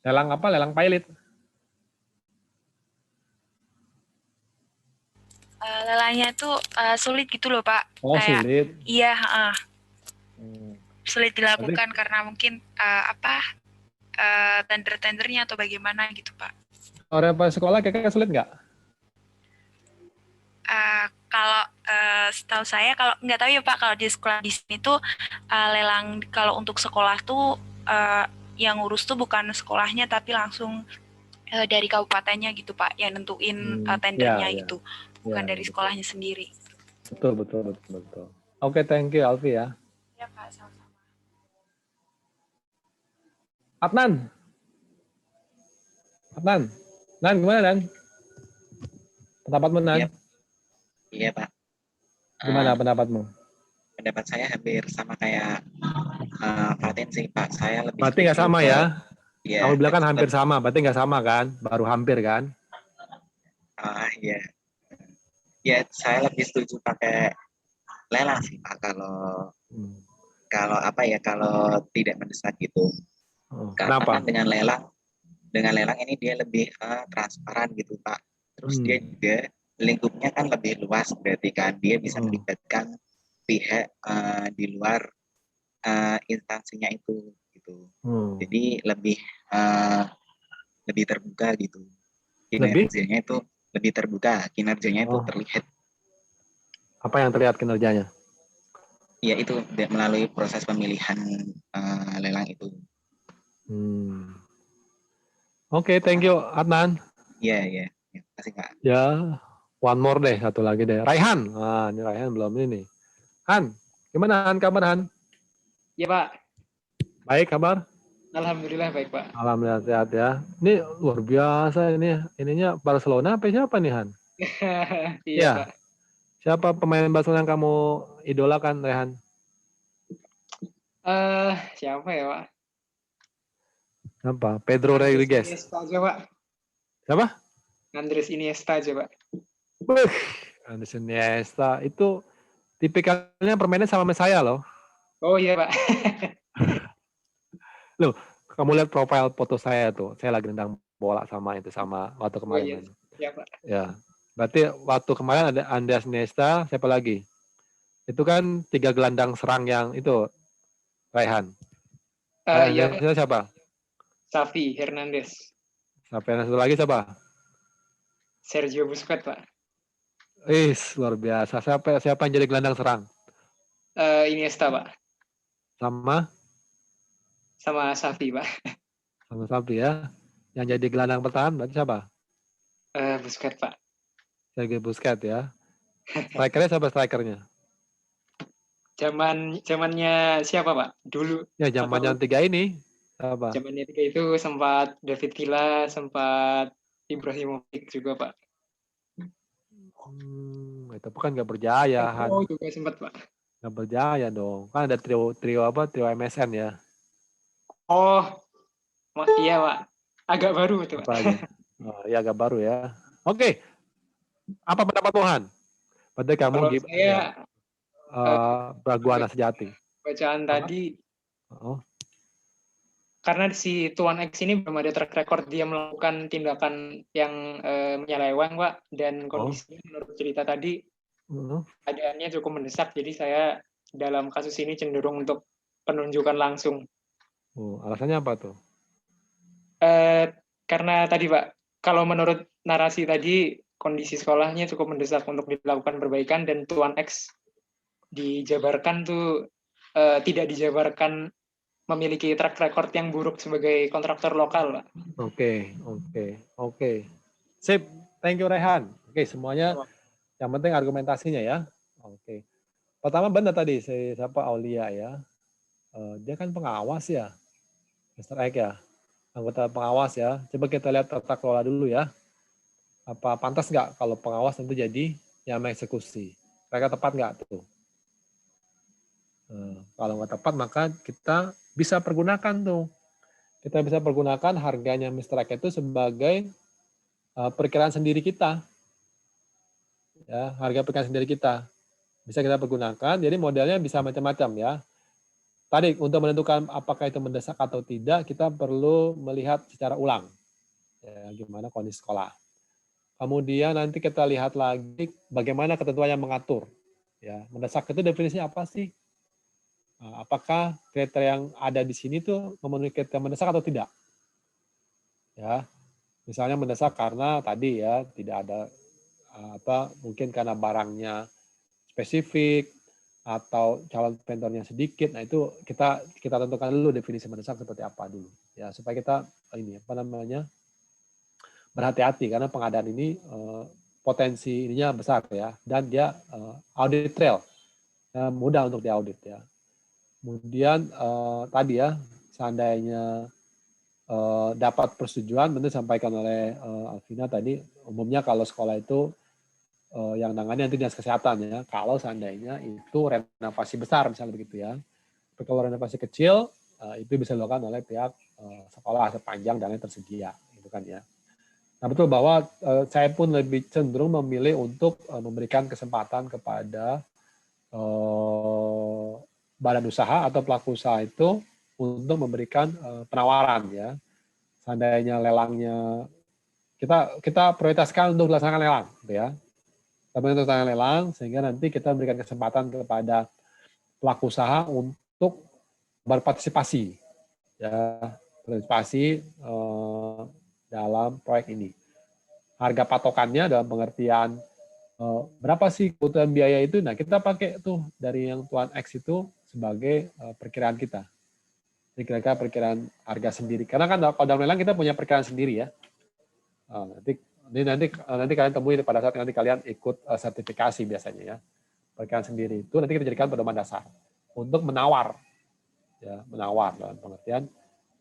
S1: Lelang apa? Lelang pilot?
S9: Lelangnya tuh sulit gitu loh Pak.
S1: Oh, kayak, sulit?
S9: Iya, sulit dilakukan. Berarti, karena mungkin tender-tendernya atau bagaimana gitu Pak.
S1: Orang sekolah kayaknya sulit nggak?
S9: Kalau setahu saya kalau nggak tahu ya Pak, kalau di sekolah di sini tuh lelang kalau untuk sekolah tuh yang ngurus tuh bukan sekolahnya tapi langsung dari kabupatennya gitu Pak, yang nentuin tendernya gitu, bukan dari
S1: betul.
S9: sekolahnya sendiri.
S1: Betul. Oke, thank you Alfi ya.
S9: Ya Pak, sama-sama.
S1: Adnan, gimana Dan? Pendapatmu Dan?
S10: Iya Pak.
S1: Gimana pendapatmu?
S10: Pendapat saya hampir sama kayak Fatin sih Pak. Saya lebih.
S1: Berarti nggak sama ya?
S10: Iya.
S1: Kamu bilang kan hampir sama, berarti nggak sama kan? Baru hampir kan?
S10: Iya. Ya, saya lebih setuju pakai lelang sih Pak. Kalau tidak mendesak gitu. Karena
S1: Kenapa?
S10: kan dengan lelang ini dia lebih transparan gitu Pak. Terus dia juga lingkupnya kan lebih luas, berarti kan dia bisa melibatkan pihak di luar instansinya itu gitu. Jadi lebih terbuka gitu. Kinerjanya itu lebih terbuka, kinerjanya itu terlihat.
S1: Apa yang terlihat kinerjanya?
S10: Ya itu melalui proses pemilihan lelang itu.
S1: Oke, thank you Adnan.
S10: Iya. Kasih Kak.
S1: Ya, one more deh, satu lagi deh. Raihan. Nah, ini Raihan belum ini. Han, gimana Han, kabar Han?
S11: Ya Pak.
S1: Baik kabar?
S11: Alhamdulillah baik Pak.
S1: Alhamdulillah sehat ya. Ini luar biasa ini. Ininya Barcelona apa siapa nih Han?
S11: Iya Pak.
S1: Siapa pemain Barcelona yang kamu idolakan Raihan?
S11: Siapa ya Pak?
S1: Apa? Pedro Rodriguez.
S11: Iniesta aja Pak.
S1: Siapa?
S11: Andres Iniesta aja Pak.
S1: Andres Iniesta itu tipikalnya permainnya sama saya loh.
S11: Oh iya Pak.
S1: Loh, kamu lihat profil foto saya tuh. Saya lagi nendang bola sama waktu kemarin.
S11: Iya Pak.
S1: Ya. Berarti waktu kemarin ada Andres Iniesta, siapa lagi? Itu kan 3 gelandang serang yang itu Raihan.
S11: Iya.
S1: Siapa?
S11: Xavi Hernandez.
S1: Satu lagi siapa?
S11: Sergio Busquets Pak.
S1: Luar biasa. Siapa yang jadi gelandang serang?
S11: Iniesta Pak.
S1: Sama
S11: Xavi Pak.
S1: Sama Xavi ya. Yang jadi gelandang pertahanan berarti siapa?
S11: Busquets Pak.
S1: Sergio Busquets ya. Strikernya siapa strikernya?
S11: Zamannya siapa Pak? Dulu.
S1: Ya zamannya 3 ini. Apa?
S11: Zamannya 3 itu sempat David Villa, sempat Ibrahimovic juga Pak.
S1: Itu kan nggak berjaya.
S11: Oh juga sempat Pak.
S1: Nggak berjaya dong. Kan ada trio MSN ya.
S11: Oh, iya Pak. Agak baru itu Pak.
S1: Ya agak baru ya. Oke. Apa pendapat Tuhan? Berarti kamu Braguana sejati.
S11: Bacaan tadi. Karena si Tuan X ini belum ada track record dia melakukan tindakan yang menyeleweng, Pak. Dan kondisinya menurut cerita tadi, keadaannya cukup mendesak. Jadi saya dalam kasus ini cenderung untuk penunjukan langsung.
S1: Alasannya apa tuh?
S11: Karena tadi, Pak, kalau menurut narasi tadi, kondisi sekolahnya cukup mendesak untuk dilakukan perbaikan, dan Tuan X dijabarkan tuh tidak dijabarkan memiliki track record yang buruk sebagai kontraktor lokal, Pak.
S1: Oke. Sip, thank you Rehan. Oke, semuanya yang penting argumentasinya ya. Oke. Pertama benar tadi siapa Aulia ya. Dia kan pengawas ya. Mr. Egg ya. Anggota pengawas ya. Coba kita lihat tata kelola dulu ya. Apa pantas nggak kalau pengawas tentu jadi yang mengeksekusi? Mereka tepat nggak tuh? Kalau nggak tepat maka kita bisa pergunakan tuh. Kita bisa pergunakan harganya Mr. X itu sebagai perkiraan sendiri kita. Ya, harga perkiraan sendiri kita. Bisa kita pergunakan, jadi modelnya bisa macam-macam ya. Tadi untuk menentukan apakah itu mendesak atau tidak, kita perlu melihat secara ulang. Ya, gimana kondisi sekolah. Kemudian nanti kita lihat lagi bagaimana ketentuan yang mengatur. Ya, mendesak itu definisinya apa sih? Apakah kriteria yang ada di sini tuh memenuhi kriteria mendesak atau tidak? Ya, misalnya mendesak karena tadi ya tidak ada mungkin karena barangnya spesifik atau calon vendornya sedikit. Nah, itu kita tentukan dulu definisi mendesak seperti apa dulu ya, supaya kita berhati-hati, karena pengadaan ini potensi ininya besar ya, dan dia audit trail mudah untuk diaudit ya. Kemudian tadi ya, seandainya dapat persetujuan, tentu disampaikan oleh Alvina tadi, umumnya kalau sekolah itu yang nangani nanti dinas kesehatan ya, kalau seandainya itu renovasi besar misalnya begitu ya. Tapi kalau renovasi kecil itu bisa dilakukan oleh pihak sekolah sepanjang dana tersedia, gitu kan ya. Nah, betul bahwa saya pun lebih cenderung memilih untuk memberikan kesempatan kepada badan usaha atau pelaku usaha itu untuk memberikan penawaran ya. Seandainya lelangnya kita prioritaskan untuk melaksanakan lelang, gitu ya. Kita melaksanakan lelang sehingga nanti kita memberikan kesempatan kepada pelaku usaha untuk berpartisipasi ya, partisipasi dalam proyek ini. Harga patokannya dalam pengertian berapa sih kebutuhan biaya itu, nah kita pakai tuh dari yang Tuan X itu sebagai perkiraan kita. Jadi kira-kira perkiraan harga sendiri. Karena kan kalau dalam lelang kita punya perkiraan sendiri ya. Nanti kalian temui pada saat nanti kalian ikut sertifikasi biasanya ya. Perkiraan sendiri itu nanti kita jadikan pedoman dasar untuk menawar. Ya, menawar dalam pengertian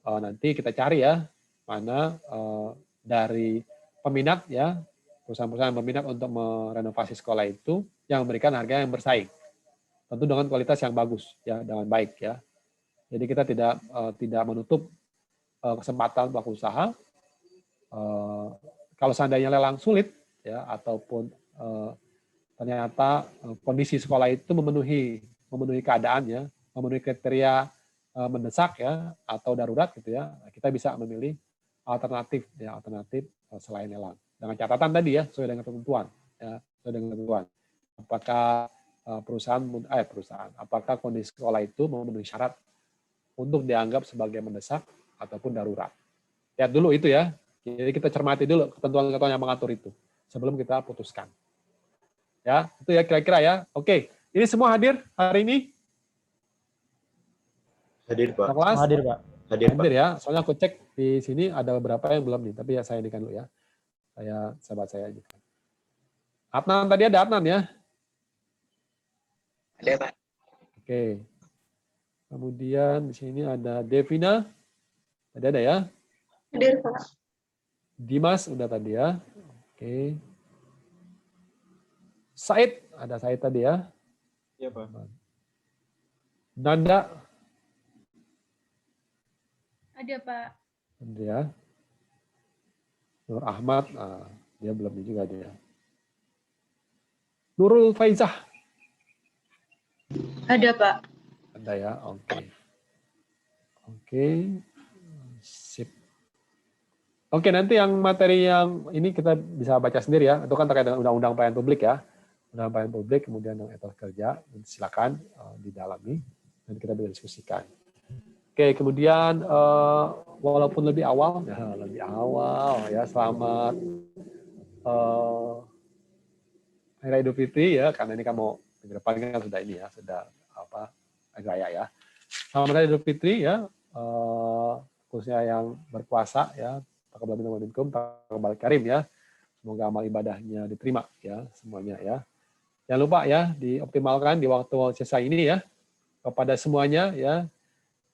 S1: nanti kita cari ya mana dari peminat ya, perusahaan-perusahaan yang berminat untuk merenovasi sekolah itu yang memberikan harga yang bersaing. Tentu dengan kualitas yang bagus ya, dengan baik ya. Jadi kita tidak menutup kesempatan pelaku usaha. Kalau seandainya lelang sulit ya, ataupun ternyata kondisi sekolah itu memenuhi keadaannya, memenuhi kriteria mendesak ya atau darurat gitu ya, kita bisa memilih alternatif selain lelang. Dengan catatan tadi ya, sesuai dengan ketentuan ya, sesuai dengan ketentuan. Apakah apakah kondisi sekolah itu memenuhi syarat untuk dianggap sebagai mendesak ataupun darurat. Lihat dulu itu ya. Jadi kita cermati dulu ketentuan-ketentuan yang mengatur itu sebelum kita putuskan. Ya, itu ya kira-kira ya. Oke, ini semua hadir hari ini?
S12: Hadir, Pak.
S5: Hadir, Pak.
S1: Hadir ya. Soalnya aku cek di sini ada beberapa yang belum nih, tapi ya saya indikan dulu ya. Sahabat saya juga. Adnan tadi ada Adnan ya?
S10: Ada, Pak.
S1: Oke. Kemudian di sini ada Devina. Tadi ada ya?
S7: Hadir, Pak.
S1: Dimas udah tadi ya. Oke. Said, ada Said tadi ya.
S12: Iya, Pak.
S1: Nanda.
S4: Ada, Pak.
S1: Ada ya. Nur Ahmad, dia belum juga dia. Nurul Faizah.
S4: Ada, Pak.
S1: Ada ya, oke. Oke. Sip. Oke, nanti yang materi yang ini kita bisa baca sendiri ya. Itu kan terkait dengan Undang-Undang Pelayanan Publik ya. Undang-Undang Pelayanan Publik, kemudian etos kerja. Silakan didalami dan kita bisa diskusikan. Oke, kemudian walaupun lebih awal ya, selamat Hari Idul Fitri ya, karena ini kan mau minggu depan kan sudah ini ya, sudah Hari Raya ya. Selamat Hari Idul Fitri ya, khususnya yang berpuasa ya. Taqabbal minkum, taqabbal karim ya. Semoga amal ibadahnya diterima ya semuanya ya. Jangan lupa ya dioptimalkan di waktu sisa ini ya. Kepada semuanya ya,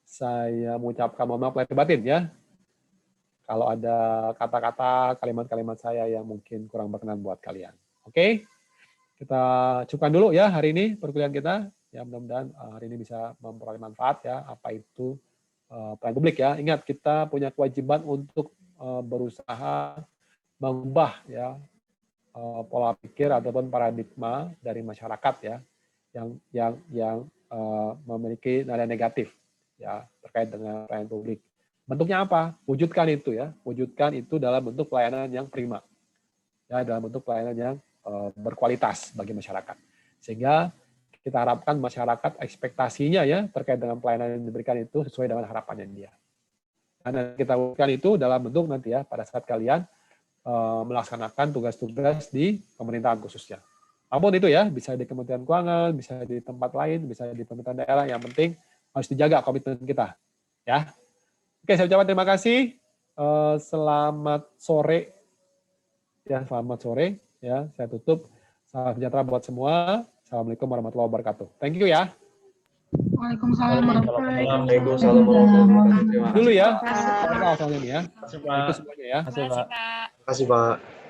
S1: saya mengucapkan mohon maaf lahir batin ya. Kalau ada kata-kata, kalimat-kalimat saya yang mungkin kurang berkenan buat kalian. Oke? Kita cukupkan dulu ya hari ini perkuliahan kita. Ya mudah-mudahan hari ini bisa memperoleh manfaat ya. Apa itu pelayanan publik ya. Ingat kita punya kewajiban untuk berusaha mengubah ya pola pikir ataupun paradigma dari masyarakat ya yang memiliki nada negatif ya terkait dengan pelayanan publik. Bentuknya apa? Wujudkan itu ya. Wujudkan itu dalam bentuk pelayanan yang prima. Ya, dalam bentuk pelayanan yang berkualitas bagi masyarakat. Sehingga kita harapkan masyarakat ekspektasinya ya terkait dengan pelayanan yang diberikan itu sesuai dengan harapannya dia. Dan kita lakukan itu dalam bentuk nanti ya pada saat kalian melaksanakan tugas-tugas di pemerintahan khususnya. Apapun itu ya, bisa di Kementerian Keuangan, bisa di tempat lain, bisa di pemerintahan daerah. Yang penting harus dijaga komitmen kita. Ya. Oke, saya ucapkan terima kasih. Selamat sore. Ya, selamat sore. Ya, saya tutup. Salam sejahtera buat semua. Assalamualaikum warahmatullahi wabarakatuh. Thank you ya.
S7: Waalaikumsalam warahmatullahi
S12: Waalaikumsalam warahmatullahi wabarakatuh.
S1: Dulu ya.
S12: Terima kasih, Pak.
S1: Soalnya nih ya.
S12: Terima kasih, Pak.
S1: Itu semuanya ya.
S5: Terima kasih, Pak.
S12: Terima kasih, Pak.